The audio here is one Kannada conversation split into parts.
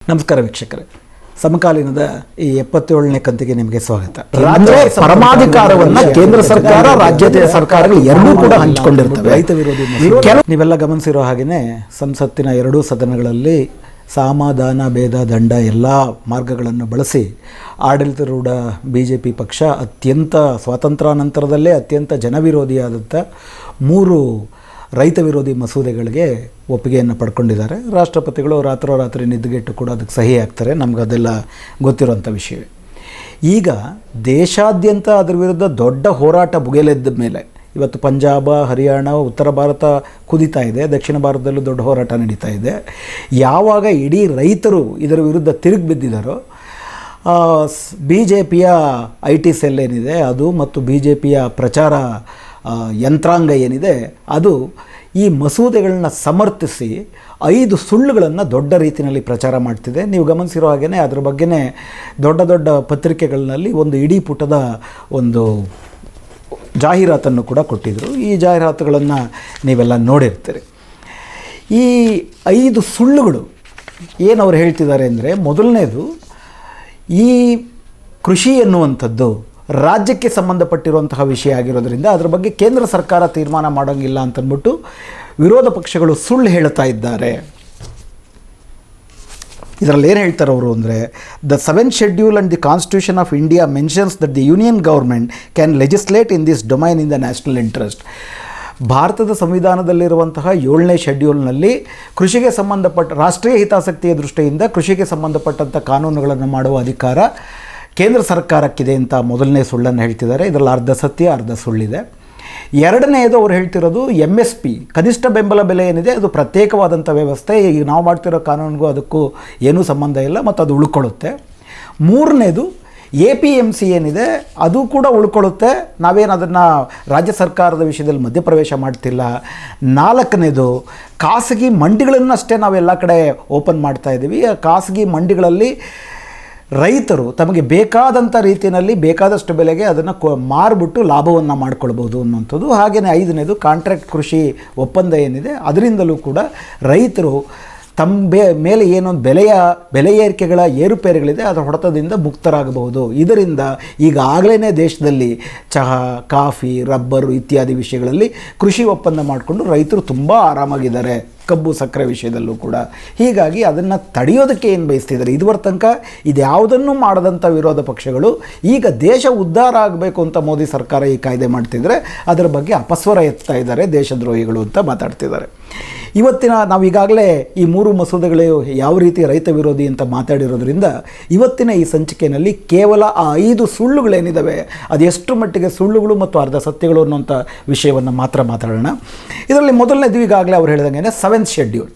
ನಮಸ್ಕಾರ ವೀಕ್ಷಕರೇ, ಸಮಕಾಲೀನದ ಈ 77ನೇ ಕಂತಿಗೆ ನಿಮಗೆ ಸ್ವಾಗತ. ಪರಮಾಧಿಕಾರವನ್ನು ಕೇಂದ್ರ ಸರ್ಕಾರ, ರಾಜ್ಯ ಸರ್ಕಾರಗಳು ಎರಡೂ ಕೂಡ ಹಂಚಿಕೊಂಡಿರ್ತವೆ. ರೈತ ವಿರೋಧಿ ನೀವೆಲ್ಲ ಗಮನಿಸಿರೋ ಹಾಗೆಯೇ ಸಂಸತ್ತಿನ ಎರಡೂ ಸದನಗಳಲ್ಲಿ ಸಮಾಧಾನ, ಭೇದ, ದಂಡ ಎಲ್ಲ ಮಾರ್ಗಗಳನ್ನು ಬಳಸಿ ಆಡಳಿತಾರೂಢ BJP ಪಕ್ಷ ಅತ್ಯಂತ ಸ್ವಾತಂತ್ರ್ಯಾನಂತರದಲ್ಲೇ ಅತ್ಯಂತ ಜನವಿರೋಧಿಯಾದಂಥ 3 ರೈತ ವಿರೋಧಿ ಮಸೂದೆಗಳಿಗೆ ಒಪ್ಪಿಗೆಯನ್ನು ಪಡ್ಕೊಂಡಿದ್ದಾರೆ. ರಾಷ್ಟ್ರಪತಿಗಳು ರಾತ್ರೋರಾತ್ರಿ ನಿದ್ದೆಗೆಟ್ಟು ಕೂಡ ಅದಕ್ಕೆ ಸಹಿ ಹಾಕ್ತಾರೆ. ನಮ್ಗೆ ಅದೆಲ್ಲ ಗೊತ್ತಿರೋಂಥ ವಿಷಯವೇ. ಈಗ ದೇಶಾದ್ಯಂತ ಅದರ ವಿರುದ್ಧ ದೊಡ್ಡ ಹೋರಾಟ ಭುಗೆಲೆದ್ದ ಮೇಲೆ ಇವತ್ತು ಪಂಜಾಬ, ಹರಿಯಾಣ, ಉತ್ತರ ಭಾರತ ಕುದೀತಾ ಇದೆ, ದಕ್ಷಿಣ ಭಾರತದಲ್ಲೂ ದೊಡ್ಡ ಹೋರಾಟ ನಡೀತಾ ಇದೆ. ಯಾವಾಗ ಇಡೀ ರೈತರು ಇದರ ವಿರುದ್ಧ ತಿರುಗಿ ಬಿದ್ದಿದ್ದಾರೋ BJPಯ IT ಸೆಲ್ ಏನಿದೆ ಅದು ಮತ್ತು BJPಯ ಪ್ರಚಾರ ಯಂತ್ರಾಂಗ ಏನಿದೆ ಅದು ಈ ಮಸೂದೆಗಳನ್ನ ಸಮರ್ಥಿಸಿ 5 ಸುಳ್ಳುಗಳನ್ನು ದೊಡ್ಡ ರೀತಿಯಲ್ಲಿ ಪ್ರಚಾರ ಮಾಡ್ತಿದೆ. ನೀವು ಗಮನಿಸಿರೋ ಹಾಗೆಯೇ ಅದ್ರ ಬಗ್ಗೆನೇ ದೊಡ್ಡ ದೊಡ್ಡ ಪತ್ರಿಕೆಗಳಲ್ಲಿ ಒಂದು ಇಡೀ ಪುಟದ ಒಂದು ಜಾಹೀರಾತನ್ನು ಕೂಡ ಕೊಟ್ಟಿದ್ದರು. ಈ ಜಾಹೀರಾತುಗಳನ್ನು ನೀವೆಲ್ಲ ನೋಡಿರ್ತೀರಿ. ಈ 5 ಸುಳ್ಳುಗಳು ಏನು ಅವ್ರು ಹೇಳ್ತಿದ್ದಾರೆ ಅಂದರೆ, ಮೊದಲನೇದು, ಈ ಕೃಷಿ ಎನ್ನುವಂಥದ್ದು ರಾಜ್ಯಕ್ಕೆ ಸಂಬಂಧಪಟ್ಟಿರುವಂತಹ ವಿಷಯ ಆಗಿರೋದ್ರಿಂದ ಅದರ ಬಗ್ಗೆ ಕೇಂದ್ರ ಸರ್ಕಾರ ತೀರ್ಮಾನ ಮಾಡೋಂಗಿಲ್ಲ ಅಂತಂದ್ಬಿಟ್ಟು ವಿರೋಧ ಪಕ್ಷಗಳು ಸುಳ್ಳು ಹೇಳ್ತಾ ಇದ್ದಾರೆ. ಇದರಲ್ಲಿ ಏನು ಹೇಳ್ತಾರೆ ಅವರು ಅಂದರೆ, the 7th Schedule and the Constitution of India mentions that the Union government can legislate in this domain in the national interest. ಭಾರತದ ಸಂವಿಧಾನದಲ್ಲಿರುವಂತಹ 7ನೇ ಶೆಡ್ಯೂಲ್ನಲ್ಲಿ ಕೃಷಿಗೆ ಸಂಬಂಧಪಟ್ಟ ರಾಷ್ಟ್ರೀಯ ಹಿತಾಸಕ್ತಿಯ ದೃಷ್ಟಿಯಿಂದ ಕೃಷಿಗೆ ಸಂಬಂಧಪಟ್ಟಂಥ ಕಾನೂನುಗಳನ್ನು ಮಾಡುವ ಅಧಿಕಾರ ಕೇಂದ್ರ ಸರ್ಕಾರಕ್ಕಿದೆ ಅಂತ ಮೊದಲನೇ ಸುಳ್ಳನ್ನು ಹೇಳ್ತಿದ್ದಾರೆ. ಇದರಲ್ಲಿ ಅರ್ಧ ಸತ್ಯ, ಅರ್ಧ ಸುಳ್ಳಿದೆ. ಎರಡನೆಯದು ಅವ್ರು ಹೇಳ್ತಿರೋದು MSP, ಕನಿಷ್ಠ ಬೆಂಬಲ ಬೆಲೆ ಏನಿದೆ ಅದು ಪ್ರತ್ಯೇಕವಾದಂಥ ವ್ಯವಸ್ಥೆ. ಈಗ ನಾವು ಮಾಡ್ತಿರೋ ಕಾನೂನಿಗೂ ಅದಕ್ಕೂ ಏನೂ ಸಂಬಂಧ ಇಲ್ಲ ಮತ್ತು ಅದು ಉಳ್ಕೊಳ್ಳುತ್ತೆ. ಮೂರನೇದು, APMC ಏನಿದೆ ಅದು ಕೂಡ ಉಳ್ಕೊಳ್ಳುತ್ತೆ. ನಾವೇನು ಅದನ್ನು ರಾಜ್ಯ ಸರ್ಕಾರದ ವಿಷಯದಲ್ಲಿ ಮಧ್ಯಪ್ರವೇಶ ಮಾಡ್ತಿಲ್ಲ. ನಾಲ್ಕನೇದು, ಖಾಸಗಿ ಮಂಡಿಗಳನ್ನಷ್ಟೇ ನಾವೆಲ್ಲ ಕಡೆ ಓಪನ್ ಮಾಡ್ತಾ ಇದ್ದೀವಿ. ಆ ಖಾಸಗಿ ಮಂಡಿಗಳಲ್ಲಿ ರೈತರು ತಮಗೆ ಬೇಕಾದಂಥ ರೀತಿಯಲ್ಲಿ ಬೇಕಾದಷ್ಟು ಬೆಲೆಗೆ ಅದನ್ನು ಮಾರಿಬಿಟ್ಟು ಲಾಭವನ್ನು ಮಾಡ್ಕೊಳ್ಬೋದು ಅನ್ನೋಂಥದ್ದು. ಹಾಗೆಯೇ 5ನೇದು, ಕಾಂಟ್ರಾಕ್ಟ್ ಕೃಷಿ ಒಪ್ಪಂದ ಏನಿದೆ ಅದರಿಂದಲೂ ಕೂಡ ರೈತರು ತಮ್ಮ ಮೇಲೆ ಏನೊಂದು ಬೆಲೆ ಏರಿಕೆಗಳ ಏರುಪೇರುಗಳಿದೆ ಅದರ ಹೊಡೆತದಿಂದ ಮುಕ್ತರಾಗಬಹುದು. ಇದರಿಂದ ಈಗಾಗಲೇ ದೇಶದಲ್ಲಿ ಚಹಾ, ಕಾಫಿ, ರಬ್ಬರು ಇತ್ಯಾದಿ ವಿಷಯಗಳಲ್ಲಿ ಕೃಷಿ ಒಪ್ಪಂದ ಮಾಡಿಕೊಂಡು ರೈತರು ತುಂಬ ಆರಾಮಾಗಿದ್ದಾರೆ. ಕಬ್ಬು, ಸಕ್ಕರೆ ವಿಷಯದಲ್ಲೂ ಕೂಡ. ಹೀಗಾಗಿ ಅದನ್ನು ತಡೆಯೋದಕ್ಕೆ ಏನು ಬಯಸ್ತಿದ್ದಾರೆ? ಇದುವರೆಗೆ ತನಕ ಇದ್ಯಾವುದನ್ನು ಮಾಡದಂಥ ವಿರೋಧ ಪಕ್ಷಗಳು ಈಗ ದೇಶ ಉದ್ಧಾರ ಆಗಬೇಕು ಅಂತ ಮೋದಿ ಸರ್ಕಾರ ಈ ಕಾಯ್ದೆ ಮಾಡ್ತಿದ್ರೆ ಅದರ ಬಗ್ಗೆ ಅಪಸ್ವರ ಎತ್ತಾ ಇದ್ದಾರೆ, ದೇಶದ್ರೋಹಿಗಳು ಅಂತ ಮಾತಾಡ್ತಿದ್ದಾರೆ. ಇವತ್ತಿನ ನಾವು ಈಗಾಗಲೇ ಈ 3 ಮಸೂದೆಗಳು ಯಾವ ರೀತಿ ರೈತ ವಿರೋಧಿ ಅಂತ ಮಾತಾಡಿರೋದ್ರಿಂದ ಇವತ್ತಿನ ಈ ಸಂಚಿಕೆಯಲ್ಲಿ ಕೇವಲ ಆ 5 ಸುಳ್ಳುಗಳೇನಿದ್ದಾವೆ ಅದು ಎಷ್ಟು ಮಟ್ಟಿಗೆ ಸುಳ್ಳುಗಳು ಮತ್ತು ಅರ್ಧ ಸತ್ಯಗಳು ಅನ್ನೋಂಥ ವಿಷಯವನ್ನು ಮಾತ್ರ ಮಾತಾಡೋಣ. ಇದರಲ್ಲಿ ಮೊದಲನೇದು ಈಗಾಗಲೇ ಅವ್ರು ಹೇಳಿದಂಗೆ 7th Schedule.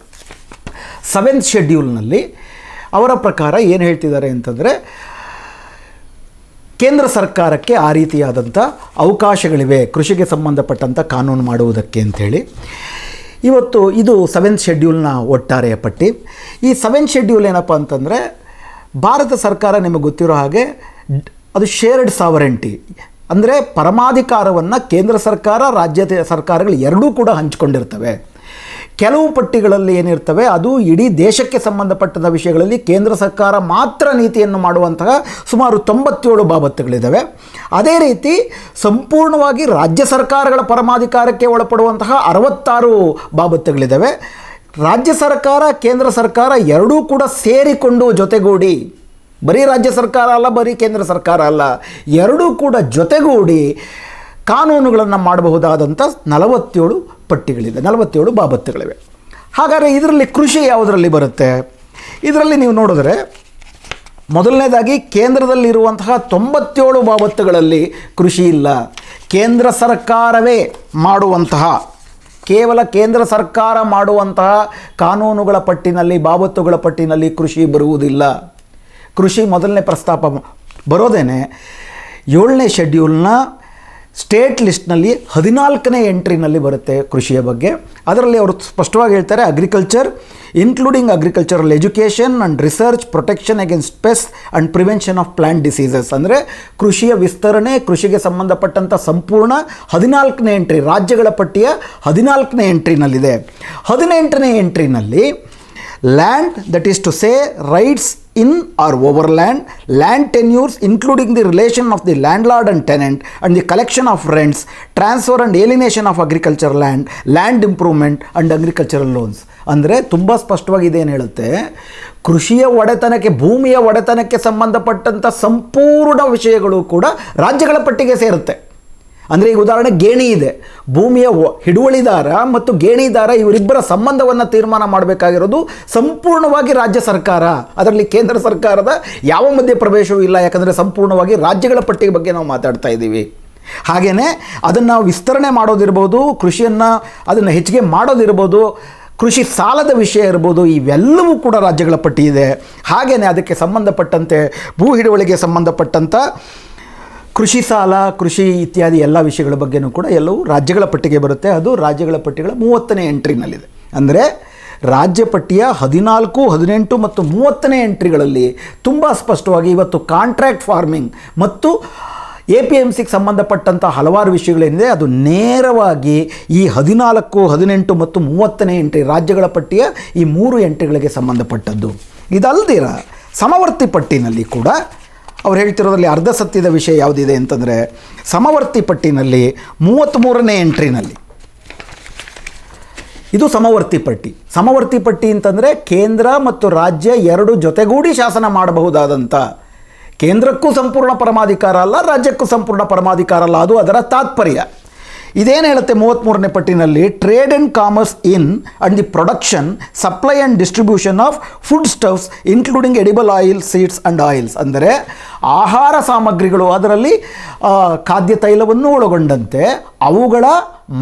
7th Scheduleನಲ್ಲಿ ಅವರ ಪ್ರಕಾರ ಏನು ಹೇಳ್ತಿದ್ದಾರೆ ಅಂತಂದರೆ, ಕೇಂದ್ರ ಸರ್ಕಾರಕ್ಕೆ ಆ ರೀತಿಯಾದಂಥ ಅವಕಾಶಗಳಿವೆ ಕೃಷಿಗೆ ಸಂಬಂಧಪಟ್ಟಂಥ ಕಾನೂನು ಮಾಡುವುದಕ್ಕೆ ಅಂಥೇಳಿ. ಇವತ್ತು ಇದು 7th Scheduleನ ಒಟ್ಟಾರೆಯ ಪಟ್ಟಿ. ಈ 7th Schedule ಏನಪ್ಪ ಅಂತಂದರೆ, ಭಾರತ ಸರ್ಕಾರ ನಿಮಗೆ ಗೊತ್ತಿರೋ ಹಾಗೆ ಅದು ಶೇರ್ಡ್ ಸಾವರೆಂಟಿ ಅಂದರೆ ಪರಮಾಧಿಕಾರವನ್ನು ಕೇಂದ್ರ ಸರ್ಕಾರ, ರಾಜ್ಯ ಸರ್ಕಾರಗಳು ಎರಡೂ ಕೂಡ ಹಂಚಿಕೊಂಡಿರ್ತವೆ. ಕೆಲವು ಪಟ್ಟಿಗಳಲ್ಲಿ ಏನಿರ್ತವೆ ಅದು ಇಡೀ ದೇಶಕ್ಕೆ ಸಂಬಂಧಪಟ್ಟಂಥ ವಿಷಯಗಳಲ್ಲಿ ಕೇಂದ್ರ ಸರ್ಕಾರ ಮಾತ್ರ ನೀತಿಯನ್ನು ಮಾಡುವಂತಹ ಸುಮಾರು 97 ಬಾಬತ್ತುಗಳಿದ್ದಾವೆ. ಅದೇ ರೀತಿ ಸಂಪೂರ್ಣವಾಗಿ ರಾಜ್ಯ ಸರ್ಕಾರಗಳ ಪರಮಾಧಿಕಾರಕ್ಕೆ ಒಳಪಡುವಂತಹ 66 ಬಾಬತ್ತುಗಳಿದ್ದಾವೆ. ರಾಜ್ಯ ಸರ್ಕಾರ, ಕೇಂದ್ರ ಸರ್ಕಾರ ಎರಡೂ ಕೂಡ ಸೇರಿಕೊಂಡು ಜೊತೆಗೂಡಿ, ಬರೀ ರಾಜ್ಯ ಸರ್ಕಾರ ಅಲ್ಲ, ಬರೀ ಕೇಂದ್ರ ಸರ್ಕಾರ ಅಲ್ಲ, ಎರಡೂ ಕೂಡ ಜೊತೆಗೂಡಿ ಕಾನೂನುಗಳನ್ನು ಮಾಡಬಹುದಾದಂಥ 47 ಪಟ್ಟಿಗಳಿದೆ, 47 ಬಾಬತ್ತುಗಳಿವೆ. ಹಾಗಾದರೆ ಇದರಲ್ಲಿ ಕೃಷಿ ಯಾವುದರಲ್ಲಿ ಬರುತ್ತೆ? ಇದರಲ್ಲಿ ನೀವು ನೋಡಿದ್ರೆ ಮೊದಲನೇದಾಗಿ ಕೇಂದ್ರದಲ್ಲಿರುವಂತಹ 97 ಬಾಬತ್ತುಗಳಲ್ಲಿ ಕೃಷಿ ಇಲ್ಲ. ಕೇಂದ್ರ ಸರ್ಕಾರವೇ ಮಾಡುವಂತಹ, ಕೇವಲ ಕೇಂದ್ರ ಸರ್ಕಾರ ಮಾಡುವಂತಹ ಕಾನೂನುಗಳ ಪಟ್ಟಿನಲ್ಲಿ, ಬಾಬತ್ತುಗಳ ಪಟ್ಟಿನಲ್ಲಿ ಕೃಷಿ ಬರುವುದಿಲ್ಲ. ಕೃಷಿ ಮೊದಲನೇ ಪ್ರಸ್ತಾಪ ಬರೋದೇನೆ 7ನೇ ಶೆಡ್ಯೂಲ್ನ ಸ್ಟೇಟ್ ಲಿಸ್ಟ್ನಲ್ಲಿ 14ನೇ ಎಂಟ್ರಿನಲ್ಲಿ ಬರುತ್ತೆ ಕೃಷಿಯ ಬಗ್ಗೆ. ಅದರಲ್ಲಿ ಅವರು ಸ್ಪಷ್ಟವಾಗಿ ಹೇಳ್ತಾರೆ, agriculture including agricultural education and research, protection against pest and prevention of plant diseases. ಅಂದರೆ ಕೃಷಿಯ ವಿಸ್ತರಣೆ, ಕೃಷಿಗೆ ಸಂಬಂಧಪಟ್ಟಂಥ ಸಂಪೂರ್ಣ 14ನೇ ಎಂಟ್ರಿ, ರಾಜ್ಯಗಳ ಪಟ್ಟಿಯ 14ನೇ ಎಂಟ್ರಿನಲ್ಲಿದೆ. 18ನೇ ಎಂಟ್ರಿನಲ್ಲಿ land that is to say rights in or over land tenures including the relation of the landlord and tenant and the collection of rents, transfer and alienation of agriculture land improvement and agricultural loans. ಅಂದರೆ ತುಂಬ ಸ್ಪಷ್ಟವಾಗಿ ಇದೇನು ಹೇಳುತ್ತೆ, ಕೃಷಿಯ ಒಡೆತನಕ್ಕೆ, ಭೂಮಿಯ ಒಡೆತನಕ್ಕೆ ಸಂಬಂಧಪಟ್ಟಂಥ ಸಂಪೂರ್ಣ ವಿಷಯಗಳು ಕೂಡ ರಾಜ್ಯಗಳ ಪಟ್ಟಿಗೆ ಸೇರುತ್ತೆ. ಅಂದರೆ ಈಗ ಉದಾಹರಣೆ ಗೇಣಿ ಇದೆ, ಭೂಮಿಯ ಹಿಡುವಳಿದಾರ ಮತ್ತು ಗೇಣಿದಾರ ಇವರಿಬ್ಬರ ಸಂಬಂಧವನ್ನು ತೀರ್ಮಾನ ಮಾಡಬೇಕಾಗಿರೋದು ಸಂಪೂರ್ಣವಾಗಿ ರಾಜ್ಯ ಸರ್ಕಾರ. ಅದರಲ್ಲಿ ಕೇಂದ್ರ ಸರ್ಕಾರದ ಯಾವ ಮಧ್ಯಪ್ರವೇಶವೂ ಇಲ್ಲ, ಯಾಕಂದರೆ ಸಂಪೂರ್ಣವಾಗಿ ರಾಜ್ಯಗಳ ಪಟ್ಟಿಗೆ ಬಗ್ಗೆ ನಾವು ಮಾತಾಡ್ತಾ ಇದ್ದೀವಿ. ಹಾಗೆಯೇ ಅದನ್ನು ವಿಸ್ತರಣೆ ಮಾಡೋದಿರ್ಬೋದು, ಕೃಷಿಯನ್ನು ಅದನ್ನು ಹೆಚ್ಚಿಗೆ ಮಾಡೋದಿರ್ಬೋದು, ಕೃಷಿ ಸಾಲದ ವಿಷಯ ಇರ್ಬೋದು, ಇವೆಲ್ಲವೂ ಕೂಡ ರಾಜ್ಯಗಳ ಪಟ್ಟಿ ಇದೆ. ಹಾಗೆಯೇ ಅದಕ್ಕೆ ಸಂಬಂಧಪಟ್ಟಂತೆ ಭೂ ಹಿಡುವಳಿಗೆ ಸಂಬಂಧಪಟ್ಟಂಥ ಕೃಷಿ ಸಾಲ, ಕೃಷಿ ಇತ್ಯಾದಿ ಎಲ್ಲ ವಿಷಯಗಳ ಬಗ್ಗೆಯೂ ಕೂಡ ಎಲ್ಲವೂ ರಾಜ್ಯಗಳ ಪಟ್ಟಿಗೆ ಬರುತ್ತೆ. ಅದು ರಾಜ್ಯಗಳ ಪಟ್ಟಿಗಳ 30ನೇ ಎಂಟ್ರಿನಲ್ಲಿದೆ. ಅಂದರೆ ರಾಜ್ಯ ಪಟ್ಟಿಯ 14, 18 ಮತ್ತು 30ನೇ ಎಂಟ್ರಿಗಳಲ್ಲಿ ತುಂಬ ಸ್ಪಷ್ಟವಾಗಿ ಇವತ್ತು ಕಾಂಟ್ರಾಕ್ಟ್ ಫಾರ್ಮಿಂಗ್ ಮತ್ತು APMCಗೆ ಸಂಬಂಧಪಟ್ಟಂಥ ಹಲವಾರು ವಿಷಯಗಳೇನಿದೆ ಅದು ನೇರವಾಗಿ ಈ 14, 18 ಮತ್ತು 30ನೇ ಎಂಟ್ರಿ ರಾಜ್ಯಗಳ ಪಟ್ಟಿಯ ಈ 3 ಎಂಟ್ರಿಗಳಿಗೆ ಸಂಬಂಧಪಟ್ಟದ್ದು. ಇದಲ್ಲದಿರ ಸಮವರ್ತಿ ಪಟ್ಟಿನಲ್ಲಿ ಕೂಡ ಅವ್ರು ಹೇಳ್ತಿರೋದ್ರಲ್ಲಿ ಅರ್ಧ ಸತ್ಯದ ವಿಷಯ ಯಾವುದಿದೆ ಅಂತಂದರೆ, ಸಮವರ್ತಿ ಪಟ್ಟಿನಲ್ಲಿ 33ನೇ ಎಂಟ್ರಿನಲ್ಲಿ ಇದು ಸಮವರ್ತಿ ಪಟ್ಟಿ. ಸಮವರ್ತಿ ಪಟ್ಟಿ ಅಂತಂದರೆ ಕೇಂದ್ರ ಮತ್ತು ರಾಜ್ಯ ಎರಡು ಜೊತೆಗೂಡಿ ಶಾಸನ ಮಾಡಬಹುದಾದಂಥ, ಕೇಂದ್ರಕ್ಕೂ ಸಂಪೂರ್ಣ ಪರಮಾಧಿಕಾರ ಅಲ್ಲ, ರಾಜ್ಯಕ್ಕೂ ಸಂಪೂರ್ಣ ಪರಮಾಧಿಕಾರ ಅಲ್ಲ, ಅದು ಅದರ ತಾತ್ಪರ್ಯ. ಇದೇನು ಹೇಳುತ್ತೆ 33ನೇ ಪಟ್ಟಿನಲ್ಲಿ, trade and commerce in and the production, supply and distribution of foodstuffs including edible oil, seeds and oils. ಅಂದರೆ ಆಹಾರ ಸಾಮಗ್ರಿಗಳು, ಅದರಲ್ಲಿ ಖಾದ್ಯ ತೈಲವನ್ನು ಒಳಗೊಂಡಂತೆ ಅವುಗಳ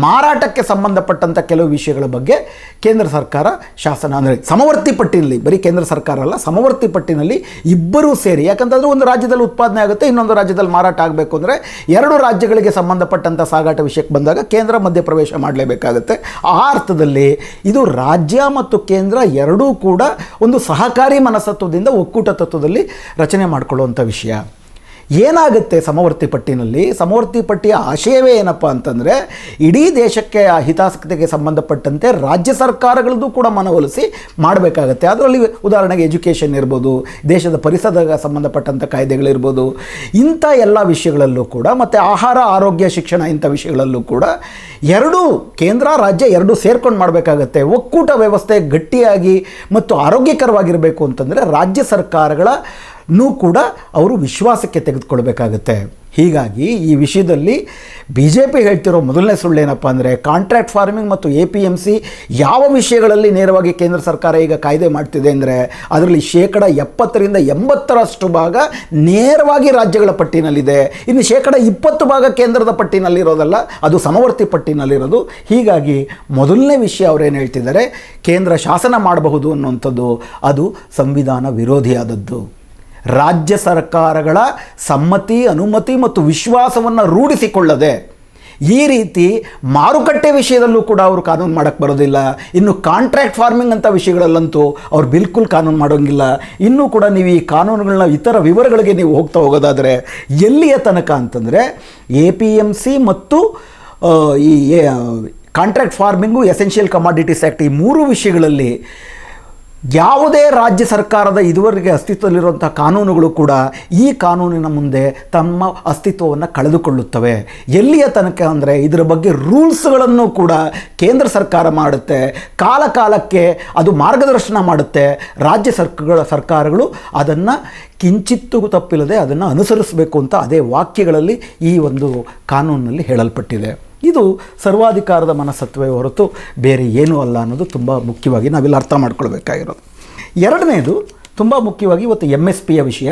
ಮಾರಾಟಕ್ಕೆ ಸಂಬಂಧಪಟ್ಟಂಥ ಕೆಲವು ವಿಷಯಗಳ ಬಗ್ಗೆ ಕೇಂದ್ರ ಸರ್ಕಾರ ಶಾಸನ, ಅಂದರೆ ಸಮವರ್ತಿ ಪಟ್ಟಿನಲ್ಲಿ ಬರೀ ಕೇಂದ್ರ ಸರ್ಕಾರ ಅಲ್ಲ, ಸಮವರ್ತಿ ಪಟ್ಟಿನಲ್ಲಿ ಇಬ್ಬರೂ ಸೇರಿ, ಯಾಕಂತಂದರೆ ಒಂದು ರಾಜ್ಯದಲ್ಲಿ ಉತ್ಪಾದನೆ ಆಗುತ್ತೆ, ಇನ್ನೊಂದು ರಾಜ್ಯದಲ್ಲಿ ಮಾರಾಟ ಆಗಬೇಕು ಅಂದರೆ ಎರಡು ರಾಜ್ಯಗಳಿಗೆ ಸಂಬಂಧಪಟ್ಟಂಥ ಸಾಗಾಟ ವಿಷಯಕ್ಕೆ ಬಂದಾಗ ಕೇಂದ್ರ ಮಧ್ಯಪ್ರವೇಶ ಮಾಡಲೇಬೇಕಾಗುತ್ತೆ. ಆ ಅರ್ಥದಲ್ಲಿ ಇದು ರಾಜ್ಯ ಮತ್ತು ಕೇಂದ್ರ ಎರಡೂ ಕೂಡ ಒಂದು ಸಹಕಾರಿ ಮನಸ್ತತ್ವದಿಂದ ಒಕ್ಕೂಟ ತತ್ವದಲ್ಲಿ ರಚನೆ ಮಾಡಿಕೊಳ್ಳುವಂಥ ವಿಷಯ. ಏನಾಗುತ್ತೆ ಸಮವರ್ತಿ ಪಟ್ಟಿನಲ್ಲಿ, ಸಮವರ್ತಿ ಪಟ್ಟಿಯ ಆಶಯವೇ ಏನಪ್ಪ ಅಂತಂದರೆ, ಇಡೀ ದೇಶಕ್ಕೆ ಆ ಹಿತಾಸಕ್ತಿಗೆ ಸಂಬಂಧಪಟ್ಟಂತೆ ರಾಜ್ಯ ಸರ್ಕಾರಗಳದ್ದು ಕೂಡ ಮನವೊಲಿಸಿ ಮಾಡಬೇಕಾಗತ್ತೆ. ಅದರಲ್ಲಿ ಉದಾಹರಣೆಗೆ ಎಜುಕೇಷನ್ ಇರ್ಬೋದು, ದೇಶದ ಪರಿಸರದ ಸಂಬಂಧಪಟ್ಟಂಥ ಕಾಯ್ದೆಗಳಿರ್ಬೋದು, ಇಂಥ ಎಲ್ಲ ವಿಷಯಗಳಲ್ಲೂ ಕೂಡ, ಮತ್ತು ಆಹಾರ, ಆರೋಗ್ಯ, ಶಿಕ್ಷಣ ಇಂಥ ವಿಷಯಗಳಲ್ಲೂ ಕೂಡ ಎರಡೂ ಕೇಂದ್ರ ರಾಜ್ಯ ಎರಡೂ ಸೇರ್ಕೊಂಡು ಮಾಡಬೇಕಾಗತ್ತೆ. ಒಕ್ಕೂಟ ವ್ಯವಸ್ಥೆ ಗಟ್ಟಿಯಾಗಿ ಮತ್ತು ಆರೋಗ್ಯಕರವಾಗಿರಬೇಕು ಅಂತಂದರೆ ರಾಜ್ಯ ಸರ್ಕಾರಗಳ ಕೂಡ ಅವರು ವಿಶ್ವಾಸಕ್ಕೆ ತೆಗೆದುಕೊಳ್ಬೇಕಾಗತ್ತೆ. ಹೀಗಾಗಿ ಈ ವಿಷಯದಲ್ಲಿ BJP ಹೇಳ್ತಿರೋ ಮೊದಲನೇ ಸುಳ್ಳೇನಪ್ಪ ಅಂದರೆ, ಕಾಂಟ್ರಾಕ್ಟ್ ಫಾರ್ಮಿಂಗ್ ಮತ್ತು APMC ಯಾವ ವಿಷಯಗಳಲ್ಲಿ ನೇರವಾಗಿ ಕೇಂದ್ರ ಸರ್ಕಾರ ಈಗ ಕಾಯ್ದೆ ಮಾಡ್ತಿದೆ ಅಂದರೆ, ಅದರಲ್ಲಿ 70% 80% ಭಾಗ ನೇರವಾಗಿ ರಾಜ್ಯಗಳ ಪಟ್ಟಿನಲ್ಲಿದೆ. ಇನ್ನು 20% ಭಾಗ ಕೇಂದ್ರದ ಪಟ್ಟಿನಲ್ಲಿರೋದಲ್ಲ, ಅದು ಸಮವರ್ತಿ ಪಟ್ಟಿನಲ್ಲಿರೋದು. ಹೀಗಾಗಿ ಮೊದಲನೇ ವಿಷಯ ಅವರೇನು ಹೇಳ್ತಿದ್ದಾರೆ, ಕೇಂದ್ರ ಶಾಸನ ಮಾಡಬಹುದು ಅನ್ನುವಂಥದ್ದು ಅದು ಸಂವಿಧಾನ ವಿರೋಧಿಯಾದದ್ದು. ರಾಜ್ಯ ಸರ್ಕಾರಗಳ ಸಮ್ಮತಿ, ಅನುಮತಿ ಮತ್ತು ವಿಶ್ವಾಸವನ್ನು ರೂಢಿಸಿಕೊಳ್ಳದೆ ಈ ರೀತಿ ಮಾರುಕಟ್ಟೆ ವಿಷಯದಲ್ಲೂ ಕೂಡ ಅವರು ಕಾನೂನು ಮಾಡೋಕ್ಕೆ ಬರೋದಿಲ್ಲ. ಇನ್ನು ಕಾಂಟ್ರಾಕ್ಟ್ ಫಾರ್ಮಿಂಗ್ ಅಂತ ವಿಷಯಗಳಲ್ಲಂತೂ ಅವ್ರು ಬಿಲ್ಕುಲ್ ಕಾನೂನು ಮಾಡೋಂಗಿಲ್ಲ. ಇನ್ನೂ ಕೂಡ ನೀವು ಈ ಕಾನೂನುಗಳನ್ನ ಇತರ ವಿವರಗಳಿಗೆ ನೀವು ಹೋಗ್ತಾ ಹೋಗೋದಾದರೆ ಎಲ್ಲಿಯ ತನಕ ಅಂತಂದರೆ, APMC ಮತ್ತು ಈ contract farming, essential commodities act, ಈ 3 ವಿಷಯಗಳಲ್ಲಿ ಯಾವುದೇ ರಾಜ್ಯ ಸರ್ಕಾರದ ಇದುವರೆಗೆ ಅಸ್ತಿತ್ವದಲ್ಲಿರುವಂಥ ಕಾನೂನುಗಳು ಕೂಡ ಈ ಕಾನೂನಿನ ಮುಂದೆ ತಮ್ಮ ಅಸ್ತಿತ್ವವನ್ನು ಕಳೆದುಕೊಳ್ಳುತ್ತವೆ. ಎಲ್ಲಿಯ ತನಕ ಅಂದರೆ, ಇದರ ಬಗ್ಗೆ ರೂಲ್ಸ್ಗಳನ್ನು ಕೂಡ ಕೇಂದ್ರ ಸರ್ಕಾರ ಮಾಡುತ್ತೆ, ಕಾಲ ಕಾಲಕ್ಕೆ ಅದು ಮಾರ್ಗದರ್ಶನ ಮಾಡುತ್ತೆ. ರಾಜ್ಯ ಸರ್ಕಾರಗಳು ಅದನ್ನು ಕಿಂಚಿತ್ತೂ ತಪ್ಪಿಲ್ಲದೆ ಅದನ್ನು ಅನುಸರಿಸಬೇಕು ಅಂತ ಅದೇ ವಾಕ್ಯಗಳಲ್ಲಿ ಈ ಒಂದು ಕಾನೂನಿನಲ್ಲಿ ಹೇಳಲ್ಪಟ್ಟಿದೆ. ಇದು ಸರ್ವಾಧಿಕಾರದ ಮನಸ್ತತ್ವವೇ ಹೊರತು ಬೇರೆ ಏನೂ ಅಲ್ಲ ಅನ್ನೋದು ತುಂಬ ಮುಖ್ಯವಾಗಿ ನಾವಿಲ್ಲಿ ಅರ್ಥ ಮಾಡ್ಕೊಳ್ಬೇಕಾಗಿರೋದು. ಎರಡನೇದು ತುಂಬ ಮುಖ್ಯವಾಗಿ ಇವತ್ತು MSPಯ ವಿಷಯ.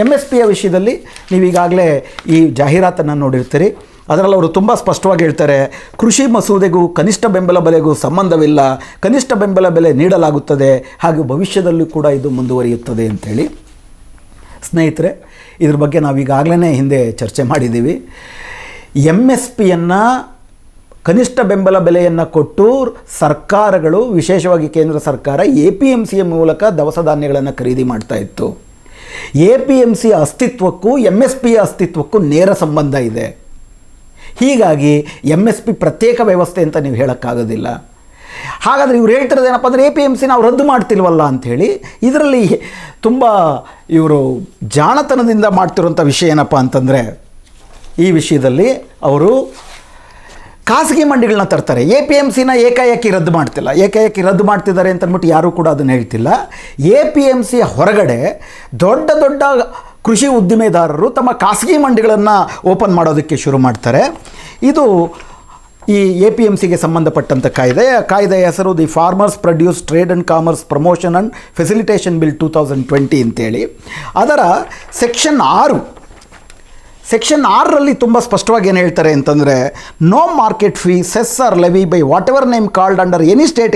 MSPಯ ವಿಷಯದಲ್ಲಿ ನೀವೀಗಾಗಲೇ ಈ ಜಾಹೀರಾತನ್ನು ನೋಡಿರ್ತೀರಿ. ಅದರಲ್ಲಿ ಅವರು ತುಂಬ ಸ್ಪಷ್ಟವಾಗಿ ಹೇಳ್ತಾರೆ, ಕೃಷಿ ಮಸೂದೆಗೂ ಕನಿಷ್ಠ ಬೆಂಬಲ ಬೆಲೆಗೂ ಸಂಬಂಧವಿಲ್ಲ, ಕನಿಷ್ಠ ಬೆಂಬಲ ಬೆಲೆ ನೀಡಲಾಗುತ್ತದೆ, ಹಾಗೂ ಭವಿಷ್ಯದಲ್ಲೂ ಕೂಡ ಇದು ಮುಂದುವರಿಯುತ್ತದೆ ಅಂಥೇಳಿ. ಸ್ನೇಹಿತರೆ, ಇದ್ರ ಬಗ್ಗೆ ನಾವೀಗಾಗಲೇ ಹಿಂದೆ ಚರ್ಚೆ ಮಾಡಿದ್ದೀವಿ. MSPಯನ್ನು, ಕನಿಷ್ಠ ಬೆಂಬಲ ಬೆಲೆಯನ್ನು ಕೊಟ್ಟು ಸರ್ಕಾರಗಳು, ವಿಶೇಷವಾಗಿ ಕೇಂದ್ರ ಸರ್ಕಾರ APMCಯ ಮೂಲಕ ದವಸ ಧಾನ್ಯಗಳನ್ನು ಖರೀದಿ ಮಾಡ್ತಾ ಇತ್ತು. APMC ಅಸ್ತಿತ್ವಕ್ಕೂ MSPಯ ಅಸ್ತಿತ್ವಕ್ಕೂ ನೇರ ಸಂಬಂಧ ಇದೆ. ಹೀಗಾಗಿ MSP ಪ್ರತ್ಯೇಕ ವ್ಯವಸ್ಥೆ ಅಂತ ನೀವು ಹೇಳೋಕ್ಕಾಗೋದಿಲ್ಲ. ಹಾಗಾದರೆ ಇವ್ರು ಹೇಳ್ತಿರೋದೇನಪ್ಪ ಅಂದರೆ APMC ನಾವು ರದ್ದು ಮಾಡ್ತಿಲ್ವಲ್ಲ ಅಂಥೇಳಿ. ಇದರಲ್ಲಿ ತುಂಬ ಇವರು ಜಾಣತನದಿಂದ ಮಾಡ್ತಿರೋಂಥ ವಿಷಯ ಏನಪ್ಪ ಅಂತಂದರೆ, ಈ ವಿಷಯದಲ್ಲಿ ಅವರು ಖಾಸಗಿ ಮಂಡಿಗಳನ್ನ ತರ್ತಾರೆ. APMCನ ಏಕಾಏಕಿ ರದ್ದು ಮಾಡ್ತಿಲ್ಲ. ಏಕಾಏಕಿ ರದ್ದು ಮಾಡ್ತಿದ್ದಾರೆ ಅಂತಂದ್ಬಿಟ್ಟು ಯಾರೂ ಕೂಡ ಅದನ್ನು ಹೇಳ್ತಿಲ್ಲ. APMC ಹೊರಗಡೆ ದೊಡ್ಡ ದೊಡ್ಡ ಕೃಷಿ ಉದ್ದಿಮೆದಾರರು ತಮ್ಮ ಖಾಸಗಿ ಮಂಡಿಗಳನ್ನು ಓಪನ್ ಮಾಡೋದಕ್ಕೆ ಶುರು ಮಾಡ್ತಾರೆ. ಇದು ಈ APMCಗೆ ಸಂಬಂಧಪಟ್ಟಂಥ ಕಾಯ್ದೆಯ ಹೆಸರು the farmers produce trade and commerce promotion and facilitation bill 2020 ಅಂತೇಳಿ. ಅದರ ಸೆಕ್ಷನ್ 6ರಲ್ಲಿ ತುಂಬ ಸ್ಪಷ್ಟವಾಗಿ ಏನು ಹೇಳ್ತಾರೆ ಅಂತಂದರೆ, no market fee cess or levy by whatever name called under any state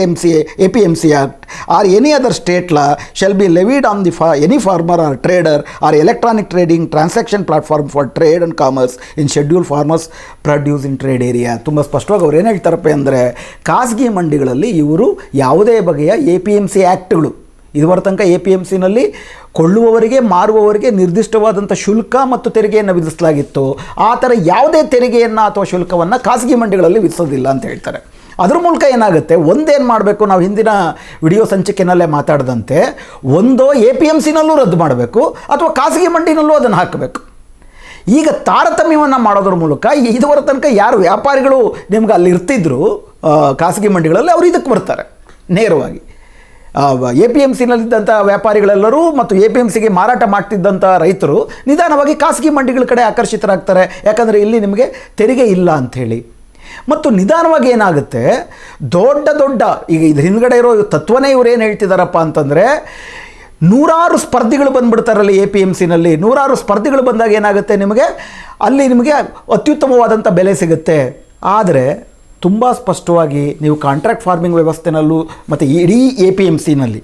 APMC act or any other state law shall be levied on the any farmer or trader or electronic trading transaction platform for trade and commerce in schedule farmers produce in trade area. ತುಂಬ ಸ್ಪಷ್ಟವಾಗಿ ಅವ್ರು ಏನು ಹೇಳ್ತಾರಪ್ಪ ಅಂದರೆ, ಖಾಸಗಿ ಮಂಡಿಗಳಲ್ಲಿ ಇವರು ಯಾವುದೇ ಬಗೆಯ APMC ಆ್ಯಕ್ಟ್ಗಳು, ಇದುವರ ತನಕ APMCನಲ್ಲಿ ಕೊಳ್ಳುವವರಿಗೆ ಮಾರುವವರಿಗೆ ನಿರ್ದಿಷ್ಟವಾದಂಥ ಶುಲ್ಕ ಮತ್ತು ತೆರಿಗೆಯನ್ನು ವಿಧಿಸಲಾಗಿತ್ತು. ಆ ಥರ ಯಾವುದೇ ತೆರಿಗೆಯನ್ನು ಅಥವಾ ಶುಲ್ಕವನ್ನು ಖಾಸಗಿ ಮಂಡಿಗಳಲ್ಲಿ ವಿಧಿಸೋದಿಲ್ಲ ಅಂತ ಹೇಳ್ತಾರೆ. ಅದ್ರ ಮೂಲಕ ಏನಾಗುತ್ತೆ, ಒಂದೇನು ಮಾಡಬೇಕು, ನಾವು ಹಿಂದಿನ ವಿಡಿಯೋ ಸಂಚಿಕೆಯಲ್ಲೇ ಮಾತಾಡಿದಂತೆ, ಒಂದೋ APMCನಲ್ಲೂ ರದ್ದು ಮಾಡಬೇಕು ಅಥವಾ ಖಾಸಗಿ ಮಂಡಿನಲ್ಲೂ ಅದನ್ನು ಹಾಕಬೇಕು. ಈಗ ತಾರತಮ್ಯವನ್ನು ಮಾಡೋದ್ರ ಮೂಲಕ ಇದುವರೆ ತನಕ ಯಾರು ವ್ಯಾಪಾರಿಗಳು ನಿಮ್ಗೆ ಅಲ್ಲಿ ಇರ್ತಿದ್ರು ಖಾಸಗಿ ಮಂಡಿಗಳಲ್ಲಿ, ಅವರು ಇದಕ್ಕೆ ಬರ್ತಾರೆ ನೇರವಾಗಿ. APMCನಲ್ಲಿದ್ದಂಥ ವ್ಯಾಪಾರಿಗಳೆಲ್ಲರೂ ಮತ್ತು APMCಗೆ ಮಾರಾಟ ಮಾಡ್ತಿದ್ದಂಥ ರೈತರು ನಿಧಾನವಾಗಿ ಖಾಸಗಿ ಮಂಡಿಗಳ ಕಡೆ ಆಕರ್ಷಿತರಾಗ್ತಾರೆ. ಯಾಕಂದರೆ ಇಲ್ಲಿ ನಿಮಗೆ ತೆರಿಗೆ ಇಲ್ಲ ಅಂಥೇಳಿ. ಮತ್ತು ನಿಧಾನವಾಗಿ ಏನಾಗುತ್ತೆ, ದೊಡ್ಡ ದೊಡ್ಡ ಈಗ ಇದ್ರ ಹಿಂದ್ಗಡೆ ಇರೋ ತತ್ವನೇ ಇವ್ರು ಏನು ಹೇಳ್ತಿದ್ದಾರಪ್ಪ ಅಂತಂದರೆ, ನೂರಾರು ಸ್ಪರ್ಧಿಗಳು ಬಂದುಬಿಡ್ತಾರಲ್ಲಿ APMCನಲ್ಲಿ. ನೂರಾರು ಸ್ಪರ್ಧಿಗಳು ಬಂದಾಗ ಏನಾಗುತ್ತೆ, ಅಲ್ಲಿ ನಿಮಗೆ ಅತ್ಯುತ್ತಮವಾದಂಥ ಬೆಲೆ ಸಿಗುತ್ತೆ. ಆದರೆ ತುಂಬ ಸ್ಪಷ್ಟವಾಗಿ ನೀವು ಕಾಂಟ್ರಾಕ್ಟ್ ಫಾರ್ಮಿಂಗ್ ವ್ಯವಸ್ಥೆನಲ್ಲೂ ಮತ್ತು ಇಡೀ APMCನಲ್ಲಿ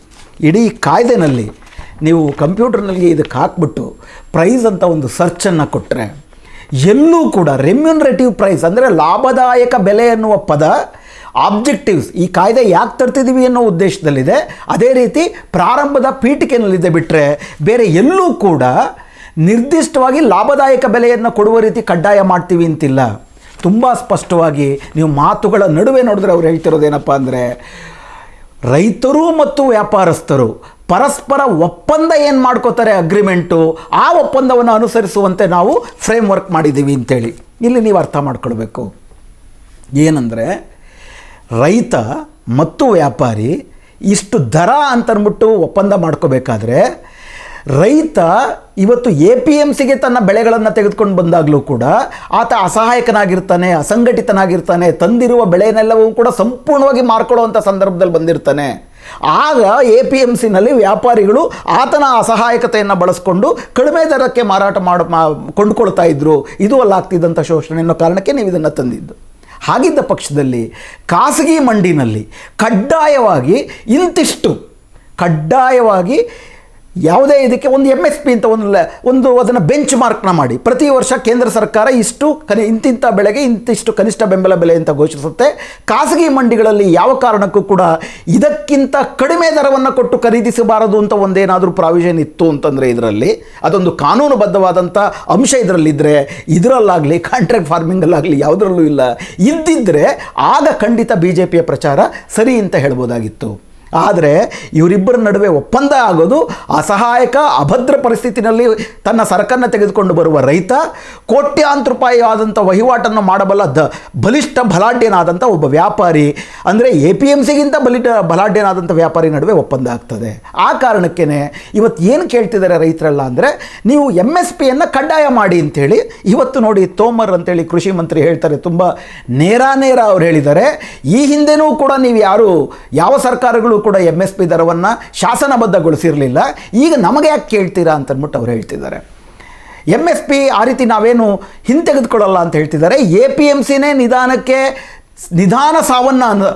ಇಡೀ ಕಾಯ್ದೆನಲ್ಲಿ ನೀವು ಕಂಪ್ಯೂಟರ್ನಲ್ಲಿ ಇದಕ್ಕೆ ಹಾಕ್ಬಿಟ್ಟು ಪ್ರೈಸ್ ಅಂತ ಒಂದು ಸರ್ಚನ್ನು ಕೊಟ್ಟರೆ ಎಲ್ಲೂ ಕೂಡ ರೆಮ್ಯುನರೇಟಿವ್ ಪ್ರೈಸ್ ಅಂದರೆ ಲಾಭದಾಯಕ ಬೆಲೆ ಎನ್ನುವ ಪದ ಆಬ್ಜೆಕ್ಟಿವ್ಸ್ ಈ ಕಾಯ್ದೆ ಯಾಕೆ ತರ್ತಿದ್ದೀವಿ ಅನ್ನೋ ಉದ್ದೇಶದಲ್ಲಿದೆ. ಅದೇ ರೀತಿ ಪ್ರಾರಂಭದ ಪೀಠಿಕೆಯಲ್ಲಿದೆ. ಬಿಟ್ಟರೆ ಬೇರೆ ಎಲ್ಲೂ ಕೂಡ ನಿರ್ದಿಷ್ಟವಾಗಿ ಲಾಭದಾಯಕ ಬೆಲೆಯನ್ನು ಕೊಡುವ ರೀತಿ ಕಡ್ಡಾಯ ಮಾಡ್ತೀವಿ ಅಂತಿಲ್ಲ. ತುಂಬ ಸ್ಪಷ್ಟವಾಗಿ ನೀವು ಮಾತುಗಳ ನಡುವೆ ನೋಡಿದ್ರೆ ಅವ್ರು ಹೇಳ್ತಿರೋದೇನಪ್ಪ ಅಂದರೆ, ರೈತರು ಮತ್ತು ವ್ಯಾಪಾರಸ್ಥರು ಪರಸ್ಪರ ಒಪ್ಪಂದ ಏನು ಮಾಡ್ಕೋತಾರೆ ಅಗ್ರಿಮೆಂಟು, ಆ ಒಪ್ಪಂದವನ್ನು ಅನುಸರಿಸುವಂತೆ ನಾವು ಫ್ರೇಮ್ ವರ್ಕ್ ಮಾಡಿದ್ದೀವಿ ಅಂತೇಳಿ. ಇಲ್ಲಿ ನೀವು ಅರ್ಥ ಮಾಡ್ಕೊಳ್ಬೇಕು ಏನಂದರೆ, ರೈತ ಮತ್ತು ವ್ಯಾಪಾರಿ ಇಷ್ಟು ದರ ಅಂತಂದ್ಬಿಟ್ಟು ಒಪ್ಪಂದ ಮಾಡ್ಕೋಬೇಕಾದ್ರೆ, ರೈತ ಇವತ್ತು APMCಗೆ ತನ್ನ ಬೆಳೆಗಳನ್ನು ತೆಗೆದುಕೊಂಡು ಬಂದಾಗಲೂ ಕೂಡ ಆತ ಅಸಹಾಯಕನಾಗಿರ್ತಾನೆ, ಅಸಂಘಟಿತನಾಗಿರ್ತಾನೆ, ತಂದಿರುವ ಬೆಳೆನೆಲ್ಲವೂ ಕೂಡ ಸಂಪೂರ್ಣವಾಗಿ ಮಾರ್ಕೊಳ್ಳುವಂಥ ಸಂದರ್ಭದಲ್ಲಿ ಬಂದಿರ್ತಾನೆ. ಆಗ APMCನಲ್ಲಿ ವ್ಯಾಪಾರಿಗಳು ಆತನ ಅಸಹಾಯಕತೆಯನ್ನು ಬಳಸ್ಕೊಂಡು ಕಡಿಮೆ ದರಕ್ಕೆ ಕೊಂಡುಕೊಳ್ತಾ ಇದ್ದರು. ಇದು ಅಲ್ಲಾಗ್ತಿದ್ದಂಥ ಶೋಷಣೆ ಅನ್ನೋ ಕಾರಣಕ್ಕೆ ನೀವು ಇದನ್ನು ತಂದಿದ್ದು. ಹಾಗಿದ್ದ ಪಕ್ಷದಲ್ಲಿ ಖಾಸಗಿ ಮಂಡಿನಲ್ಲಿ ಕಡ್ಡಾಯವಾಗಿ ಯಾವುದೇ ಇದಕ್ಕೆ ಒಂದು MSP ಅಂತ ಒಂದು ಅದನ್ನು ಬೆಂಚ್ ಮಾರ್ಕ್ನ ಮಾಡಿ ಪ್ರತಿ ವರ್ಷ ಕೇಂದ್ರ ಸರ್ಕಾರ ಇಂತಿಂಥ ಬೆಳೆಗೆ ಇಂತಿಷ್ಟು ಕನಿಷ್ಠ ಬೆಂಬಲ ಬೆಲೆ ಅಂತ ಘೋಷಿಸುತ್ತೆ. ಖಾಸಗಿ ಮಂಡಿಗಳಲ್ಲಿ ಯಾವ ಕಾರಣಕ್ಕೂ ಕೂಡ ಇದಕ್ಕಿಂತ ಕಡಿಮೆ ದರವನ್ನು ಕೊಟ್ಟು ಖರೀದಿಸಬಾರದು ಅಂತ ಒಂದೇನಾದರೂ ಪ್ರಾವಿಷನ್ ಇತ್ತು ಅಂತಂದರೆ ಇದರಲ್ಲಿ ಅದೊಂದು ಕಾನೂನುಬದ್ಧವಾದಂಥ ಅಂಶ ಇದರಲ್ಲಿದ್ದರೆ, ಇದರಲ್ಲಾಗಲಿ ಕಾಂಟ್ರಾಕ್ಟ್ ಫಾರ್ಮಿಂಗಲ್ಲಾಗಲಿ ಯಾವುದರಲ್ಲೂ ಇಲ್ಲ. ಇದ್ದಿದ್ದರೆ ಆಗ ಖಂಡಿತ BJPಯ ಪ್ರಚಾರ ಸರಿ ಅಂತ ಹೇಳ್ಬೋದಾಗಿತ್ತು. ಆದರೆ ಇವರಿಬ್ಬರ ನಡುವೆ ಒಪ್ಪಂದ ಆಗೋದು ಅಸಹಾಯಕ ಅಭದ್ರ ಪರಿಸ್ಥಿತಿನಲ್ಲಿ ತನ್ನ ಸರಕನ್ನು ತೆಗೆದುಕೊಂಡು ಬರುವ ರೈತ ಕೋಟ್ಯಾಂತರ ರೂಪಾಯಿ ಆದಂಥ ವಹಿವಾಟನ್ನು ಮಾಡಬಲ್ಲ ಬಲಿಷ್ಠ ಬಲಾಢ್ಯನಾದಂಥ ಒಬ್ಬ ವ್ಯಾಪಾರಿ ಅಂದರೆ APMCಗಿಂತ ಬಲಾಢ್ಯನಾದಂಥ ವ್ಯಾಪಾರಿ ನಡುವೆ ಒಪ್ಪಂದ ಆಗ್ತದೆ. ಆ ಕಾರಣಕ್ಕೇ ಇವತ್ತು ಏನು ಕೇಳ್ತಿದ್ದಾರೆ ರೈತರೆಲ್ಲ ಅಂದರೆ, ನೀವು MSPಯನ್ನು ಕಡ್ಡಾಯ ಮಾಡಿ ಅಂಥೇಳಿ. ಇವತ್ತು ನೋಡಿ ತೋಮರ್ ಅಂತೇಳಿ ಕೃಷಿ ಮಂತ್ರಿ ಹೇಳ್ತಾರೆ, ತುಂಬ ನೇರ ಅವ್ರು ಹೇಳಿದ್ದಾರೆ, ಈ ಹಿಂದೆನೂ ಕೂಡ ನೀವು ಯಾವ ಸರ್ಕಾರಗಳು ಕೂಡ MSP ದರವನ್ನು ಶಾಸನಬದ್ಧಗೊಳಿಸಿರಲಿಲ್ಲ, ಈಗ ನಮಗೆ ಯಾಕೆ ಕೇಳ್ತೀರಾ ಅಂತಂದ್ಬಿಟ್ಟು ಅವ್ರು ಹೇಳ್ತಿದ್ದಾರೆ. MSP ಆ ರೀತಿ ನಾವೇನು ಹಿಂತೆಗೆದುಕೊಳ್ಳಲ್ಲ ಅಂತ ಹೇಳ್ತಿದ್ದಾರೆ. APMCನೇ ನಿಧಾನ ಸಾವನ್ನು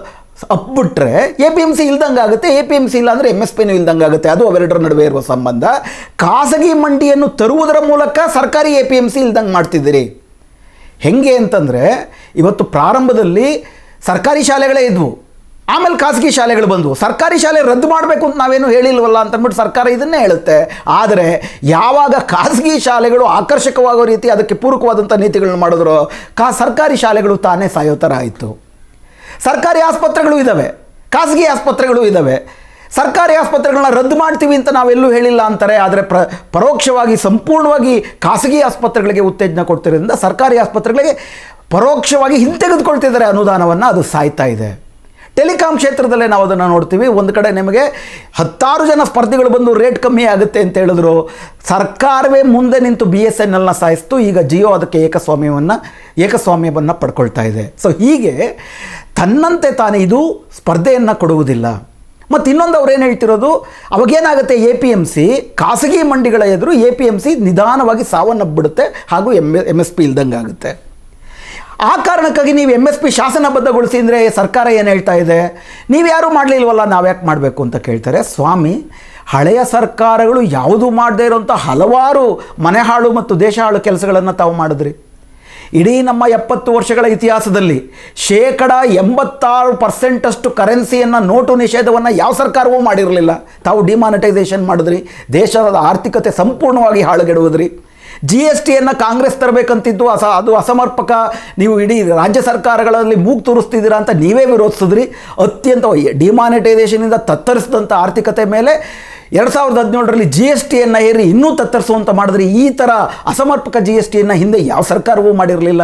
ಅಪ್ಬಿಟ್ರೆ APMC ಇಲ್ದಂಗೆ ಆಗುತ್ತೆ. APMC ಇಲ್ಲ ಅಂದರೆ MSPನೂ ಇಲ್ದಂಗೆ ಆಗುತ್ತೆ. ಅದು ಅವೆರಡರ ನಡುವೆ ಇರುವ ಸಂಬಂಧ. ಖಾಸಗಿ ಮಂಡಿಯನ್ನು ತರುವುದರ ಮೂಲಕ ಸರ್ಕಾರಿ APMC ಇಲ್ದಂಗೆ ಮಾಡ್ತಿದ್ದೀರಿ. ಹೆಂಗೆ ಅಂತಂದರೆ, ಇವತ್ತು ಪ್ರಾರಂಭದಲ್ಲಿ ಸರ್ಕಾರಿ ಶಾಲೆಗಳೇ ಇದ್ವು, ಆಮೇಲೆ ಖಾಸಗಿ ಶಾಲೆಗಳು ಬಂದವು. ಸರ್ಕಾರಿ ಶಾಲೆ ರದ್ದು ಮಾಡಬೇಕು ಅಂತ ನಾವೇನು ಹೇಳಿಲ್ವಲ್ಲ ಅಂತಂದ್ಬಿಟ್ಟು ಸರ್ಕಾರ ಇದನ್ನೇ ಹೇಳುತ್ತೆ. ಆದರೆ ಯಾವಾಗ ಖಾಸಗಿ ಶಾಲೆಗಳು ಆಕರ್ಷಕವಾಗೋ ರೀತಿ ಅದಕ್ಕೆ ಪೂರಕವಾದಂಥ ನೀತಿಗಳನ್ನ ಮಾಡಿದ್ರು, ಸರ್ಕಾರಿ ಶಾಲೆಗಳು ತಾನೇ ಸಾಯೋ ಥರ ಆಯಿತು. ಸರ್ಕಾರಿ ಆಸ್ಪತ್ರೆಗಳು ಇದ್ದಾವೆ, ಖಾಸಗಿ ಆಸ್ಪತ್ರೆಗಳು ಇದ್ದಾವೆ. ಸರ್ಕಾರಿ ಆಸ್ಪತ್ರೆಗಳನ್ನ ರದ್ದು ಮಾಡ್ತೀವಿ ಅಂತ ನಾವೆಲ್ಲೂ ಹೇಳಿಲ್ಲ ಅಂತಾರೆ. ಆದರೆ ಪರೋಕ್ಷವಾಗಿ ಸಂಪೂರ್ಣವಾಗಿ ಖಾಸಗಿ ಆಸ್ಪತ್ರೆಗಳಿಗೆ ಉತ್ತೇಜನ ಕೊಡ್ತಿರೋದ್ರಿಂದ ಸರ್ಕಾರಿ ಆಸ್ಪತ್ರೆಗಳಿಗೆ ಪರೋಕ್ಷವಾಗಿ ಹಿಂತೆಗೆದುಕೊಳ್ತಿದ್ದಾರೆ ಅನುದಾನವನ್ನು. ಅದು ಸಾಯ್ತಾ ಇದೆ. ಟೆಲಿಕಾಂ ಕ್ಷೇತ್ರದಲ್ಲೇ ನಾವು ಅದನ್ನು ನೋಡ್ತೀವಿ. ಒಂದು ಕಡೆ ನಿಮಗೆ 10 ಜನ ಸ್ಪರ್ಧಿಗಳು ಬಂದು ರೇಟ್ ಕಮ್ಮಿ ಆಗುತ್ತೆ ಅಂತ ಹೇಳಿದ್ರು. ಸರ್ಕಾರವೇ ಮುಂದೆ ನಿಂತು BSNLನ ಸಾಯಿಸ್ತು. ಈಗ ಜಿಯೋ ಅದಕ್ಕೆ ಏಕಸ್ವಾಮ್ಯವನ್ನು ಪಡ್ಕೊಳ್ತಾ ಇದೆ. ಸೊ ಹೀಗೆ ತನ್ನಂತೆ ತಾನೇ ಇದು ಸ್ಪರ್ಧೆಯನ್ನು ಕೊಡುವುದಿಲ್ಲ. ಮತ್ತು ಇನ್ನೊಂದು ಅವ್ರೇನು ಹೇಳ್ತಿರೋದು, ಅವಾಗೇನಾಗುತ್ತೆ, APMC ಖಾಸಗಿ ಮಂಡಿಗಳ ಎದುರು APMC ನಿಧಾನವಾಗಿ ಸಾವನ್ನಪ್ಪಿಬಿಡುತ್ತೆ ಹಾಗೂ MSP ಇಲ್ದಂಗೆ ಆಗುತ್ತೆ. ಆ ಕಾರಣಕ್ಕಾಗಿ ನೀವು MSP ಶಾಸನಬದ್ಧಗೊಳಿಸಿ ಅಂದರೆ ಸರ್ಕಾರ ಏನು ಹೇಳ್ತಾ ಇದೆ, ನೀವು ಯಾರೂ ಮಾಡಲಿಲ್ವಲ್ಲ, ನಾವು ಯಾಕೆ ಮಾಡಬೇಕು ಅಂತ ಕೇಳ್ತಾರೆ. ಸ್ವಾಮಿ, ಹಳೆಯ ಸರ್ಕಾರಗಳು ಯಾವುದೂ ಮಾಡದೇ ಇರೋಂಥ ಹಲವಾರು ಮನೆ ಹಾಳು ಮತ್ತು ದೇಶ ಹಾಳು ಕೆಲಸಗಳನ್ನು ತಾವು ಮಾಡಿದ್ರಿ. ಇಡೀ ನಮ್ಮ 70 ವರ್ಷಗಳ ಇತಿಹಾಸದಲ್ಲಿ 86% ಕರೆನ್ಸಿಯನ್ನು, ನೋಟು ನಿಷೇಧವನ್ನು ಯಾವ ಸರ್ಕಾರವೂ ಮಾಡಿರಲಿಲ್ಲ. ತಾವು ಡಿಮಾನಿಟೈಸೇಷನ್ ಮಾಡಿದ್ರಿ, ದೇಶದ ಆರ್ಥಿಕತೆ ಸಂಪೂರ್ಣವಾಗಿ ಹಾಳುಗೆಡುವುದ್ರಿ. GSTಯನ್ನು ಕಾಂಗ್ರೆಸ್ ತರಬೇಕಂತಿದ್ದು ಅದು ಅಸಮರ್ಪಕ, ನೀವು ಇಡೀ ರಾಜ್ಯ ಸರ್ಕಾರಗಳಲ್ಲಿ ಮೂಗು ತೋರಿಸ್ತಿದ್ದೀರಾ ಅಂತ ನೀವೇ ವಿರೋಧಿಸಿದ್ರಿ. ಅತ್ಯಂತ ಡಿಮಾನಿಟೈಸೇಷನಿಂದ ತತ್ತರಿಸಿದಂಥ ಆರ್ಥಿಕತೆ ಮೇಲೆ 2017ರಲ್ಲಿ GSTಯನ್ನು ಏರಿ ಇನ್ನೂ ತತ್ತರಿಸುವಂತ ಮಾಡಿದ್ರಿ. ಈ ಥರ ಅಸಮರ್ಪಕ GSTಯನ್ನು ಹಿಂದೆ ಯಾವ ಸರ್ಕಾರವೂ ಮಾಡಿರಲಿಲ್ಲ.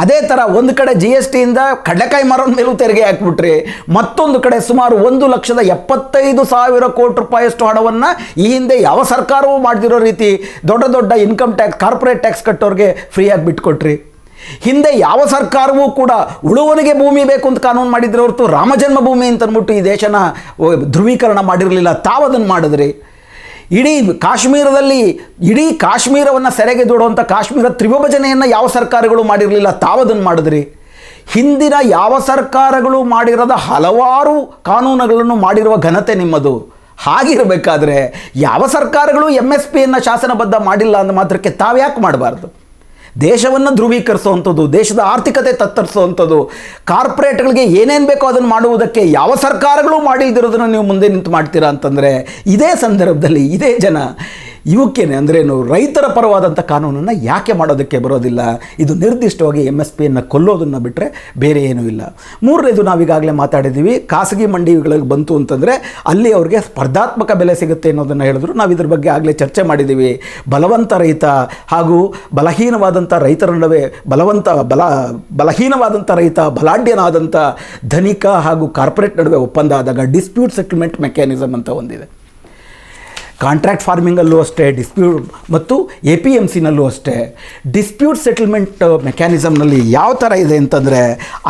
ಅದೇ ಥರ ಒಂದು ಕಡೆ GSTಯಿಂದ ಕಡಲೆಕಾಯಿ ಮಾರೋನ ಮೇಲೂ ತೆರಿಗೆ ಹಾಕ್ಬಿಟ್ರಿ, ಮತ್ತೊಂದು ಕಡೆ ಸುಮಾರು 1,75,000 ಕೋಟಿ ರೂಪಾಯಿಯಷ್ಟು ಹಣವನ್ನು ಈ ಹಿಂದೆ ಯಾವ ಸರ್ಕಾರವೂ ಮಾಡದಿರೋ ರೀತಿ ದೊಡ್ಡ ದೊಡ್ಡ ಇನ್ಕಮ್ ಟ್ಯಾಕ್ಸ್, ಕಾರ್ಪೊರೇಟ್ ಟ್ಯಾಕ್ಸ್ ಕಟ್ಟೋರಿಗೆ ಫ್ರೀಯಾಗಿ ಬಿಟ್ಕೊಟ್ರಿ. ಹಿಂದೆ ಯಾವ ಸರ್ಕಾರವೂ ಕೂಡ ಉಳುವನಿಗೆ ಭೂಮಿ ಬೇಕು ಅಂತ ಕಾನೂನು ಮಾಡಿದ್ರೆ ಹೊರತು ರಾಮಜನ್ಮಭೂಮಿ ಅಂತ ಅಂದ್ಬಿಟ್ಟು ಈ ದೇಶನ ಧ್ರುವೀಕರಣ ಮಾಡಿರಲಿಲ್ಲ. ತಾವದನ್ನು ಮಾಡಿದ್ರಿ. ಇಡೀ ಕಾಶ್ಮೀರವನ್ನು ಸೆರೆಗೆ ದೂಡುವಂಥ ಕಾಶ್ಮೀರ ತ್ರಿವಿಭಜನೆಯನ್ನು ಯಾವ ಸರ್ಕಾರಗಳು ಮಾಡಿರಲಿಲ್ಲ. ತಾವದನ್ನು ಮಾಡಿದ್ರಿ. ಹಿಂದಿನ ಯಾವ ಸರ್ಕಾರಗಳು ಮಾಡಿರದ ಹಲವಾರು ಕಾನೂನುಗಳನ್ನು ಮಾಡಿರುವ ಘನತೆ ನಿಮ್ಮದು. ಹಾಗಿರಬೇಕಾದ್ರೆ ಯಾವ ಸರ್ಕಾರಗಳು MSPಯನ್ನು ಶಾಸನಬದ್ಧ ಮಾಡಿಲ್ಲ ಅಂದ ಮಾತ್ರಕ್ಕೆ ತಾವ್ಯಾಕೆ ಮಾಡಬಾರ್ದು? ದೇಶವನ್ನು ಧ್ರುವೀಕರಿಸುವಂಥದ್ದು, ದೇಶದ ಆರ್ಥಿಕತೆ ತತ್ತರಿಸುವಂಥದ್ದು, ಕಾರ್ಪೊರೇಟ್ಗಳಿಗೆ ಏನೇನು ಬೇಕೋ ಅದನ್ನು ಮಾಡುವುದಕ್ಕೆ ಯಾವ ಸರ್ಕಾರಗಳು ಮಾಡಿಲ್ದಿರೋದನ್ನು ನೀವು ಮುಂದೆ ನಿಂತು ಮಾಡ್ತೀರಾ ಅಂತಂದರೆ, ಇದೇ ಸಂದರ್ಭದಲ್ಲಿ ಇದೇ ಜನ ಇವಕ್ಕೇನೆ ಅಂದ್ರೇನು, ರೈತರ ಪರವಾದಂಥ ಕಾನೂನನ್ನು ಯಾಕೆ ಮಾಡೋದಕ್ಕೆ ಬರೋದಿಲ್ಲ? ಇದು ನಿರ್ದಿಷ್ಟವಾಗಿ MSPಯನ್ನು ಕೊಲ್ಲೋದನ್ನು ಬಿಟ್ಟರೆ ಬೇರೆ ಏನೂ ಇಲ್ಲ. ಮೂರನೇದು, ನಾವೀಗಾಗಲೇ ಮಾತಾಡಿದ್ದೀವಿ, ಖಾಸಗಿ ಮಂಡಿಗಳಿಗೆ ಬಂತು ಅಂತಂದರೆ ಅಲ್ಲಿ ಅವ್ರಿಗೆ ಸ್ಪರ್ಧಾತ್ಮಕ ಬೆಲೆ ಸಿಗುತ್ತೆ ಅನ್ನೋದನ್ನು ಹೇಳಿದ್ರು. ನಾವು ಇದ್ರ ಬಗ್ಗೆ ಆಗಲೇ ಚರ್ಚೆ ಮಾಡಿದ್ದೀವಿ. ಬಲವಂತ ರೈತ ಹಾಗೂ ಬಲಹೀನವಾದಂಥ ರೈತರ ನಡುವೆ ಬಲಹೀನವಾದಂಥ ರೈತ, ಬಲಾಢ್ಯನಾದಂಥ ಧನಿಕ ಹಾಗೂ ಕಾರ್ಪೊರೇಟ್ ನಡುವೆ ಒಪ್ಪಂದ ಆದಾಗ ಡಿಸ್ಪ್ಯೂಟ್ ಸೆಟಲ್ಮೆಂಟ್ ಮೆಕ್ಯಾನಿಸಮ್ ಅಂತ ಒಂದಿದೆ. ಕಾಂಟ್ರಾಕ್ಟ್ ಫಾರ್ಮಿಂಗಲ್ಲೂ ಅಷ್ಟೇ, ಡಿಸ್ಪ್ಯೂಟ್ ಮತ್ತು APMCನಲ್ಲೂ ಅಷ್ಟೇ. ಡಿಸ್ಪ್ಯೂಟ್ ಸೆಟಲ್ಮೆಂಟ್ ಮೆಕ್ಯಾನಿಸಮ್ನಲ್ಲಿ ಯಾವ ಥರ ಇದೆ ಅಂತಂದರೆ,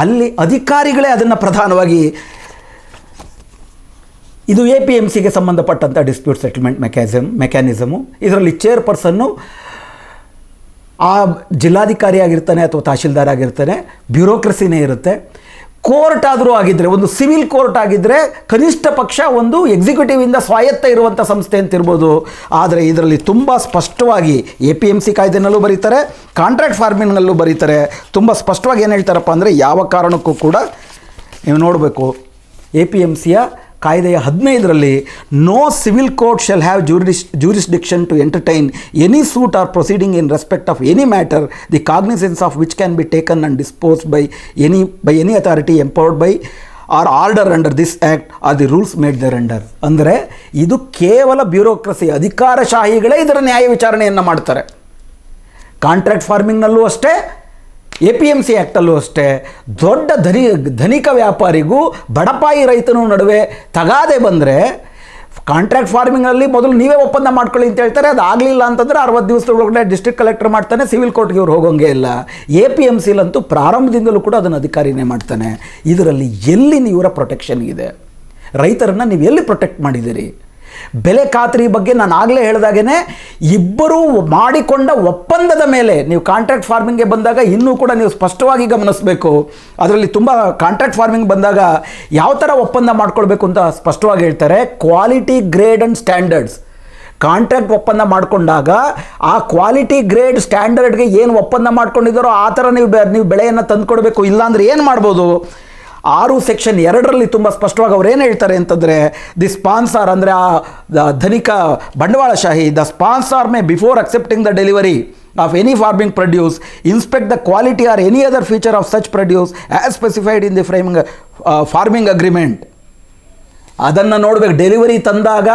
ಅಲ್ಲಿ ಅಧಿಕಾರಿಗಳೇ ಅದನ್ನು ಪ್ರಧಾನವಾಗಿ, ಇದು APMCಗೆ ಸಂಬಂಧಪಟ್ಟಂಥ ಡಿಸ್ಪ್ಯೂಟ್ ಸೆಟಲ್ಮೆಂಟ್ ಮೆಕ್ಯಾನಿಸಮು. ಇದರಲ್ಲಿ ಚೇರ್ಪರ್ಸನ್ನು ಆ ಜಿಲ್ಲಾಧಿಕಾರಿ ಆಗಿರ್ತಾನೆ ಅಥವಾ ತಹಶೀಲ್ದಾರ್ ಆಗಿರ್ತಾನೆ, ಬ್ಯೂರೋಕ್ರಸಿನೇ ಇರುತ್ತೆ. ಕೋರ್ಟ್ ಆದರೂ ಆಗಿದ್ದರೆ, ಒಂದು ಸಿವಿಲ್ ಕೋರ್ಟ್ ಆಗಿದ್ದರೆ ಕನಿಷ್ಠ ಪಕ್ಷ ಒಂದು ಎಕ್ಸಿಕ್ಯೂಟಿವಿಂದ ಸ್ವಾಯತ್ತ ಇರುವಂಥ ಸಂಸ್ಥೆ ಅಂತಿರ್ಬೋದು. ಆದರೆ ಇದರಲ್ಲಿ ತುಂಬ ಸ್ಪಷ್ಟವಾಗಿ APMC ಕಾಯ್ದೆನಲ್ಲೂ ಬರೀತಾರೆ, ಕಾಂಟ್ರಾಕ್ಟ್ ಫಾರ್ಮಿಂಗ್ನಲ್ಲೂ ಬರೀತಾರೆ. ತುಂಬ ಸ್ಪಷ್ಟವಾಗಿ ಏನು ಹೇಳ್ತಾರಪ್ಪ ಅಂದರೆ, ಯಾವ ಕಾರಣಕ್ಕೂ ಕೂಡ ನೀವು ನೋಡಬೇಕು, APMCಯ ಕಾಯ್ದೆಯ 15ರಲ್ಲಿ no civil court shall have jurisdiction to entertain any suit or proceeding in respect of any matter the cognizance of which can be taken and disposed by any authority empowered by or order under this act or the rules made thereunder. ಅಂದರೆ ಇದು ಕೇವಲ ಬ್ಯೂರೋಕ್ರಸಿ, ಅಧಿಕಾರಶಾಹಿಗಳೇ ಇದರ ನ್ಯಾಯ ವಿಚಾರಣೆಯನ್ನು ಮಾಡ್ತಾರೆ. ಕಾಂಟ್ರಾಕ್ಟ್ ಫಾರ್ಮಿಂಗ್ನಲ್ಲೂ ಅಷ್ಟೇ, APMC ಆ್ಯಕ್ಟಲ್ಲೂ ಅಷ್ಟೇ. ದೊಡ್ಡ ಧನಿಕ ವ್ಯಾಪಾರಿಗೂ ಬಡಪಾಯಿ ರೈತನೂ ನಡುವೆ ತಗಾದೆ ಬಂದರೆ, ಕಾಂಟ್ರಾಕ್ಟ್ ಫಾರ್ಮಿಂಗಲ್ಲಿ ಮೊದಲು ನೀವೇ ಒಪ್ಪಂದ ಮಾಡ್ಕೊಳ್ಳಿ ಅಂತ ಹೇಳ್ತಾರೆ. ಅದು ಆಗಲಿಲ್ಲ ಅಂತಂದರೆ 60 ದಿವಸದೊಳಗಡೆ ಡಿಸ್ಟ್ರಿಕ್ಟ್ ಕಲೆಕ್ಟರ್ ಮಾಡ್ತಾನೆ, ಸಿವಿಲ್ ಕೋರ್ಟ್ಗೆ ಇವ್ರು ಹೋಗೋಂಗೆ ಇಲ್ಲ. APMCಲಂತೂ ಪ್ರಾರಂಭದಿಂದಲೂ ಕೂಡ ಅದನ್ನು ಅಧಿಕಾರಿನೇ ಮಾಡ್ತಾನೆ. ಇದರಲ್ಲಿ ಎಲ್ಲಿ ಇವರ ಪ್ರೊಟೆಕ್ಷನ್ ಇದೆ? ರೈತರನ್ನು ನೀವು ಎಲ್ಲಿ ಪ್ರೊಟೆಕ್ಟ್ ಮಾಡಿದ್ದೀರಿ? ಬೆಲೆ ಖಾತ್ರಿ ಬಗ್ಗೆ ನಾನು ಆಗಲೇ ಹೇಳಿದಾಗೇ, ಇಬ್ಬರೂ ಮಾಡಿಕೊಂಡ ಒಪ್ಪಂದದ ಮೇಲೆ ನೀವು ಕಾಂಟ್ರಾಕ್ಟ್ ಫಾರ್ಮಿಂಗ್ಗೆ ಬಂದಾಗ ಇನ್ನೂ ಕೂಡ ನೀವು ಸ್ಪಷ್ಟವಾಗಿ ಗಮನಿಸಬೇಕು. ಅದರಲ್ಲಿ ತುಂಬ ಕಾಂಟ್ರಾಕ್ಟ್ ಫಾರ್ಮಿಂಗ್ ಬಂದಾಗ ಯಾವ ಥರ ಒಪ್ಪಂದ ಮಾಡ್ಕೊಳ್ಬೇಕು ಅಂತ ಸ್ಪಷ್ಟವಾಗಿ ಹೇಳ್ತಾರೆ. Quality, grade and standards. Contract ಒಪ್ಪಂದ ಮಾಡಿಕೊಂಡಾಗ ಆ ಕ್ವಾಲಿಟಿ, ಗ್ರೇಡ್, ಸ್ಟ್ಯಾಂಡರ್ಡ್ಗೆ ಏನು ಒಪ್ಪಂದ ಮಾಡ್ಕೊಂಡಿದ್ದಾರೋ ಆ ಥರ ನೀವು ಬೆಳೆಯನ್ನು ತಂದುಕೊಡ್ಬೇಕು. ಇಲ್ಲಾಂದರೆ ಏನು ಮಾಡ್ಬೋದು? 6 ಸೆಕ್ಷನ್ 2ರಲ್ಲಿ ತುಂಬ ಸ್ಪಷ್ಟವಾಗಿ ಅವ್ರು ಏನು ಹೇಳ್ತಾರೆ ಅಂತಂದರೆ, ದಿ ಸ್ಪಾನ್ಸರ್ ಅಂದರೆ ಆ ಧನಿಕ ಬಂಡವಾಳಶಾಹಿ, the sponsor May before accepting the delivery of any farming produce, inspect the quality or any other feature of such produce as specified in the farming agreement. ಅದನ್ನು ನೋಡ್ಬೇಕು. ಡೆಲಿವರಿ ತಂದಾಗ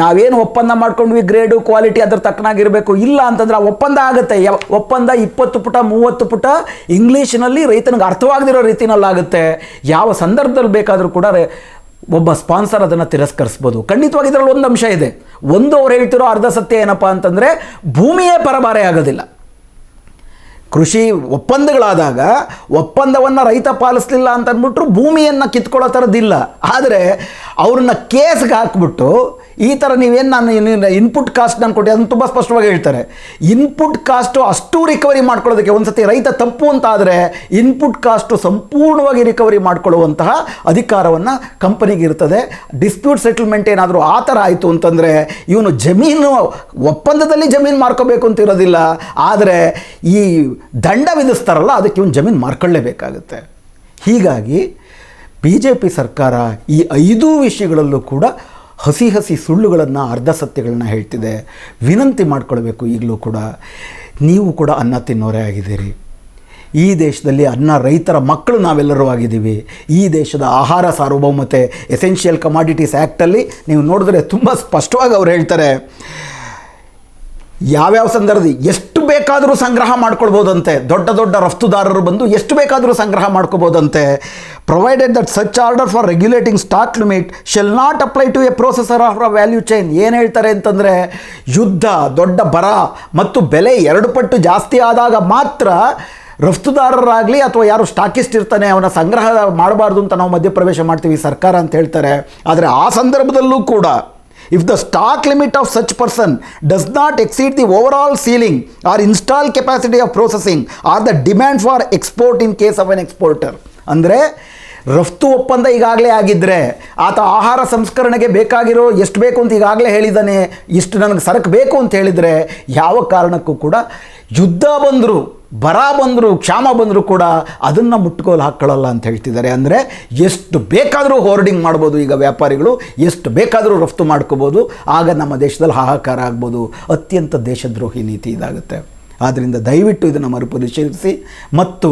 ನಾವೇನು ಒಪ್ಪಂದ ಮಾಡ್ಕೊಂಡ್ವಿ, ಗ್ರೇಡು ಕ್ವಾಲಿಟಿ ಅದ್ರ ತಕ್ಕನಾಗಿರಬೇಕು. ಇಲ್ಲ ಅಂತಂದ್ರೆ ಆ ಒಪ್ಪಂದ ಆಗುತ್ತೆ. ಒಪ್ಪಂದ 20 ಪುಟ 30 ಪುಟ ಇಂಗ್ಲೀಷ್ನಲ್ಲಿ ರೈತನಿಗೆ ಅರ್ಥವಾಗದಿರೋ ರೀತಿನಲ್ಲಾಗುತ್ತೆ. ಯಾವ ಸಂದರ್ಭದಲ್ಲಿ ಬೇಕಾದರೂ ಕೂಡ ಒಬ್ಬ ಸ್ಪಾನ್ಸರ್ ಅದನ್ನು ತಿರಸ್ಕರಿಸ್ಬೋದು. ಖಂಡಿತವಾಗಿ ಇದರಲ್ಲಿ ಒಂದು ಅಂಶ ಇದೆ. ಒಂದು ಅವ್ರು ಹೇಳ್ತಿರೋ ಅರ್ಧ ಸತ್ಯ ಏನಪ್ಪ ಅಂತಂದರೆ, ಭೂಮಿಯೇ ಪರಭಾರೆ ಆಗೋದಿಲ್ಲ. ಕೃಷಿ ಒಪ್ಪಂದಗಳಾದಾಗ ಒಪ್ಪಂದವನ್ನು ರೈತ ಪಾಲಿಸಲಿಲ್ಲ ಅಂತ ಅಂದ್ಬಿಟ್ರು ಭೂಮಿಯನ್ನು ಕಿತ್ಕೊಳ್ಳೋ ಥರದ್ದಿಲ್ಲ. ಆದರೆ ಅವ್ರನ್ನ ಕೇಸ್ಗೆ ಹಾಕ್ಬಿಟ್ಟು ಈ ಥರ ನೀವೇನು ನಾನು ಇನ್ಪುಟ್ ಕಾಸ್ಟ್ ನಾನು ಕೊಟ್ಟು ಅದನ್ನು ತುಂಬ ಸ್ಪಷ್ಟವಾಗಿ ಹೇಳ್ತಾರೆ. ಇನ್ಪುಟ್ ಕಾಸ್ಟು ಅಷ್ಟು ರಿಕವರಿ ಮಾಡ್ಕೊಳ್ಳೋದಕ್ಕೆ ಒಂದು ಸತಿ ರೈತ ತಪ್ಪು ಅಂತ ಆದರೆ ಇನ್ಪುಟ್ ಕಾಸ್ಟು ಸಂಪೂರ್ಣವಾಗಿ ರಿಕವರಿ ಮಾಡಿಕೊಳ್ಳುವಂತಹ ಅಧಿಕಾರವನ್ನು ಕಂಪನಿಗೆ ಇರ್ತದೆ. ಡಿಸ್ಪ್ಯೂಟ್ ಸೆಟಲ್ಮೆಂಟ್ ಏನಾದರೂ ಆ ಥರ ಆಯಿತು ಅಂತಂದರೆ ಇವನು ಜಮೀನು ಒಪ್ಪಂದದಲ್ಲಿ ಜಮೀನು ಮಾರ್ಕೋಬೇಕು ಅಂತ ಇರೋದಿಲ್ಲ. ಆದರೆ ಈ ದಂಡ ವಿಧಿಸ್ತಾರಲ್ಲ ಅದಕ್ಕೆ ಇವನು ಜಮೀನು ಮಾರ್ಕೊಳ್ಳೇಬೇಕಾಗುತ್ತೆ. ಹೀಗಾಗಿ BJP ಸರ್ಕಾರ ಈ 5 ವಿಷಯಗಳಲ್ಲೂ ಕೂಡ ಹಸಿ ಸುಳ್ಳುಗಳನ್ನು, ಅರ್ಧ ಸತ್ಯಗಳನ್ನ ಹೇಳ್ತಿದೆ. ವಿನಂತಿ ಮಾಡ್ಕೊಳ್ಬೇಕು. ಈಗಲೂ ಕೂಡ ನೀವು ಕೂಡ ಅನ್ನ ತಿನ್ನೋರೇ ಆಗಿದ್ದೀರಿ. ಈ ದೇಶದಲ್ಲಿ ರೈತರ ಮಕ್ಕಳು ನಾವೆಲ್ಲರೂ ಆಗಿದ್ದೀವಿ. ಈ ದೇಶದ ಆಹಾರ ಸಾರ್ವಭೌಮತೆ ಎಸೆನ್ಷಿಯಲ್ ಕಮಾಡಿಟೀಸ್ ಆ್ಯಕ್ಟಲ್ಲಿ ನೀವು ನೋಡಿದ್ರೆ ತುಂಬ ಸ್ಪಷ್ಟವಾಗಿ ಅವ್ರು ಹೇಳ್ತಾರೆ, ಯಾವ್ಯಾವ ಸಂದರ್ಭದಲ್ಲಿ ಎಷ್ಟು ಬೇಕಾದರೂ ಸಂಗ್ರಹ ಮಾಡ್ಕೊಳ್ಬೋದಂತೆ. ದೊಡ್ಡ ರಫ್ತುದಾರರು ಬಂದು ಎಷ್ಟು ಬೇಕಾದರೂ ಸಂಗ್ರಹ ಮಾಡ್ಕೋಬೋದಂತೆ. Provided that such order for regulating stock limit shall not apply to a processor of a value chain. ಏನು ಹೇಳ್ತಾರೆ ಅಂತಂದರೆ, ಯುದ್ಧ, ದೊಡ್ಡ ಬರ ಮತ್ತು ಬೆಲೆ 2 ಪಟ್ಟು ಜಾಸ್ತಿ ಆದಾಗ ಮಾತ್ರ ರಫ್ತುದಾರರಾಗಲಿ ಅಥವಾ ಯಾರು ಸ್ಟಾಕಿಸ್ಟ್ ಇರ್ತಾನೆ ಅವನ ಸಂಗ್ರಹ ಮಾಡಬಾರ್ದು ಅಂತ ನಾವು ಮಧ್ಯಪ್ರವೇಶ ಮಾಡ್ತೀವಿ ಸರ್ಕಾರ ಅಂತ ಹೇಳ್ತಾರೆ. ಆದರೆ ಆ ಸಂದರ್ಭದಲ್ಲೂ ಕೂಡ if the stock limit of such person does not exceed the overall ceiling or installed capacity of processing or the demand for export in case of an exporter. ಅಂದರೆ ರಫ್ತು ಒಪ್ಪಂದ ಈಗಾಗಲೇ ಆಗಿದ್ದರೆ, ಆತ ಆಹಾರ ಸಂಸ್ಕರಣೆಗೆ ಬೇಕಾಗಿರೋ ಎಷ್ಟು ಬೇಕು ಅಂತ ಈಗಾಗಲೇ ಹೇಳಿದ್ದಾನೆ, ಇಷ್ಟು ನನಗೆ ಸರಕು ಬೇಕು ಅಂತ ಹೇಳಿದರೆ ಯಾವ ಕಾರಣಕ್ಕೂ ಕೂಡ ಯುದ್ಧ ಬಂದರೂ, ಬರ ಬಂದರೂ, ಕ್ಷಾಮ ಬಂದರೂ ಕೂಡ ಅದನ್ನು ಮುಟ್ಕೋಲು ಹಾಕ್ಕೊಳ್ಳಲ್ಲ ಅಂತ ಹೇಳ್ತಿದ್ದಾರೆ. ಅಂದರೆ ಎಷ್ಟು ಬೇಕಾದರೂ ಹೋರ್ಡಿಂಗ್ ಮಾಡ್ಬೋದು. ಈಗ ವ್ಯಾಪಾರಿಗಳು ಎಷ್ಟು ಬೇಕಾದರೂ ರಫ್ತು ಮಾಡ್ಕೋಬೋದು. ಆಗ ನಮ್ಮ ದೇಶದಲ್ಲಿ ಹಾಹಾಕಾರ ಆಗ್ಬೋದು. ಅತ್ಯಂತ ದೇಶದ್ರೋಹಿ ನೀತಿ ಇದಾಗುತ್ತೆ. ಆದ್ದರಿಂದ ದಯವಿಟ್ಟು ಇದನ್ನು ಮರುಪರಿಶೀಲಿಸಿ ಮತ್ತು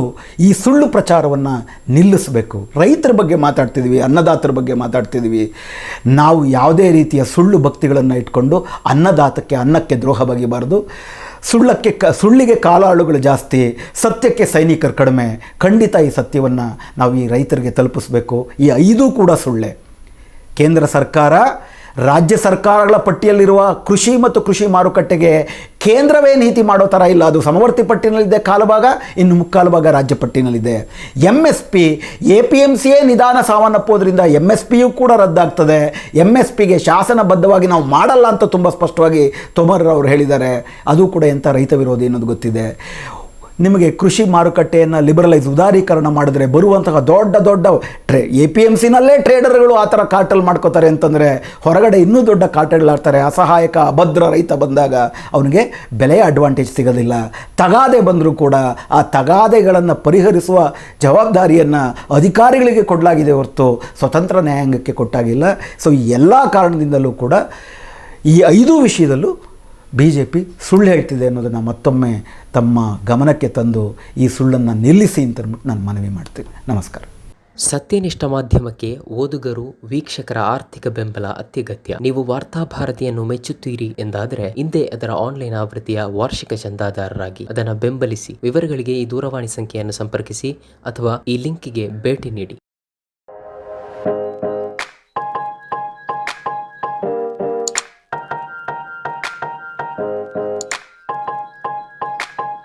ಈ ಸುಳ್ಳು ಪ್ರಚಾರವನ್ನು ನಿಲ್ಲಿಸಬೇಕು. ರೈತರ ಬಗ್ಗೆ ಮಾತಾಡ್ತಿದ್ವಿ, ಅನ್ನದಾತರ ಬಗ್ಗೆ ಮಾತಾಡ್ತಿದ್ವಿ. ನಾವು ಯಾವುದೇ ರೀತಿಯ ಸುಳ್ಳು ಭಕ್ತಿಗಳನ್ನು ಇಟ್ಕೊಂಡು ಅನ್ನಕ್ಕೆ ದ್ರೋಹ ಬಗೆಯಬಾರ್ದು. ಸುಳ್ಳಿಗೆ ಕಾಲಾಳುಗಳು ಜಾಸ್ತಿ, ಸತ್ಯಕ್ಕೆ ಸೈನಿಕರು ಕಡಿಮೆ. ಖಂಡಿತ ಈ ಸತ್ಯವನ್ನು ನಾವು ಈ ರೈತರಿಗೆ ತಲುಪಿಸಬೇಕು. ಈ 5 ಕೂಡ ಸುಳ್ಳೆ. ಕೇಂದ್ರ ಸರ್ಕಾರ, ರಾಜ್ಯ ಸರ್ಕಾರಗಳ ಪಟ್ಟಿಯಲ್ಲಿರುವ ಕೃಷಿ ಮತ್ತು ಕೃಷಿ ಮಾರುಕಟ್ಟೆಗೆ ಕೇಂದ್ರವೇ ನೀತಿ ಮಾಡೋ ಥರ ಇಲ್ಲ. ಅದು ಸಮವರ್ತಿ ಪಟ್ಟಿನಲ್ಲಿದೆ ಕಾಲಭಾಗ, ಇನ್ನು ಮುಕ್ಕಾಲು ಭಾಗ ರಾಜ್ಯ ಪಟ್ಟಿನಲ್ಲಿದೆ. MSP APMCಯೇ ನಿಧಾನ ಸಾವನ್ನಪ್ಪೋದ್ರಿಂದ MSPಯೂ ಕೂಡ ರದ್ದಾಗ್ತದೆ. MSPಗೆ ಶಾಸನಬದ್ಧವಾಗಿ ನಾವು ಮಾಡಲ್ಲ ಅಂತ ತುಂಬ ಸ್ಪಷ್ಟವಾಗಿ ತೋಮರ್ ಅವರು ಹೇಳಿದ್ದಾರೆ. ಅದು ಕೂಡ ಎಂಥ ರೈತ ವಿರೋಧಿ ಅನ್ನೋದು ಗೊತ್ತಿದೆ. ನಿಮಗೆ ಕೃಷಿ ಮಾರುಕಟ್ಟೆಯನ್ನು ಉದಾರೀಕರಣ ಮಾಡಿದ್ರೆ ಬರುವಂತಹ ದೊಡ್ಡ APMCನಲ್ಲೇ ಟ್ರೇಡರ್ಗಳು ಆ ಥರ ಕಾರ್ಟಲ್ ಮಾಡ್ಕೋತಾರೆ ಅಂತಂದರೆ ಹೊರಗಡೆ ಇನ್ನೂ ದೊಡ್ಡ ಕಾರ್ಟಲ್ಗಳಾಡ್ತಾರೆ. ಅಸಹಾಯಕ ಅಭದ್ರ ರೈತ ಬಂದಾಗ ಅವನಿಗೆ ಬೆಲೆಯ ಅಡ್ವಾಂಟೇಜ್ ಸಿಗೋದಿಲ್ಲ. ತಗಾದೆ ಬಂದರೂ ಕೂಡ ಆ ತಗಾದೆಗಳನ್ನು ಪರಿಹರಿಸುವ ಜವಾಬ್ದಾರಿಯನ್ನು ಅಧಿಕಾರಿಗಳಿಗೆ ಕೊಡಲಾಗಿದೆ ಹೊರತು ಸ್ವತಂತ್ರ ನ್ಯಾಯಾಂಗಕ್ಕೆ ಕೊಟ್ಟಾಗಿಲ್ಲ. ಸೊ ಈ ಎಲ್ಲ ಕಾರಣದಿಂದಲೂ ಕೂಡ ಈ 5 ವಿಷಯದಲ್ಲೂ BJP ಸುಳ್ಳು ಹೇಳ್ತಿದೆ ಅನ್ನೋದನ್ನು ಮತ್ತೊಮ್ಮೆ ತಮ್ಮ ಗಮನಕ್ಕೆ ತಂದು ಈ ಸುಳ್ಳನ್ನು ನಿಲ್ಲಿಸಿ ಅಂತ ನಾನು ಮನವಿ ಮಾಡ್ತೀನಿ. ನಮಸ್ಕಾರ. ಸತ್ಯನಿಷ್ಠ ಮಾಧ್ಯಮಕ್ಕೆ ಓದುಗರು, ವೀಕ್ಷಕರ ಆರ್ಥಿಕ ಬೆಂಬಲ ಅತ್ಯಗತ್ಯ. ನೀವು ವಾರ್ತಾಭಾರತಿಯನ್ನು ಮೆಚ್ಚುತ್ತೀರಿ ಎಂದಾದರೆ ಹಿಂದೆ ಅದರ ಆನ್ಲೈನ್ ಆವೃತ್ತಿಯ ವಾರ್ಷಿಕ ಚಂದಾದಾರರಾಗಿ ಅದನ್ನು ಬೆಂಬಲಿಸಿ. ವಿವರಗಳಿಗೆ ಈ ದೂರವಾಣಿ ಸಂಖ್ಯೆಯನ್ನು ಸಂಪರ್ಕಿಸಿ ಅಥವಾ ಈ ಲಿಂಕಿಗೆ ಭೇಟಿ ನೀಡಿ.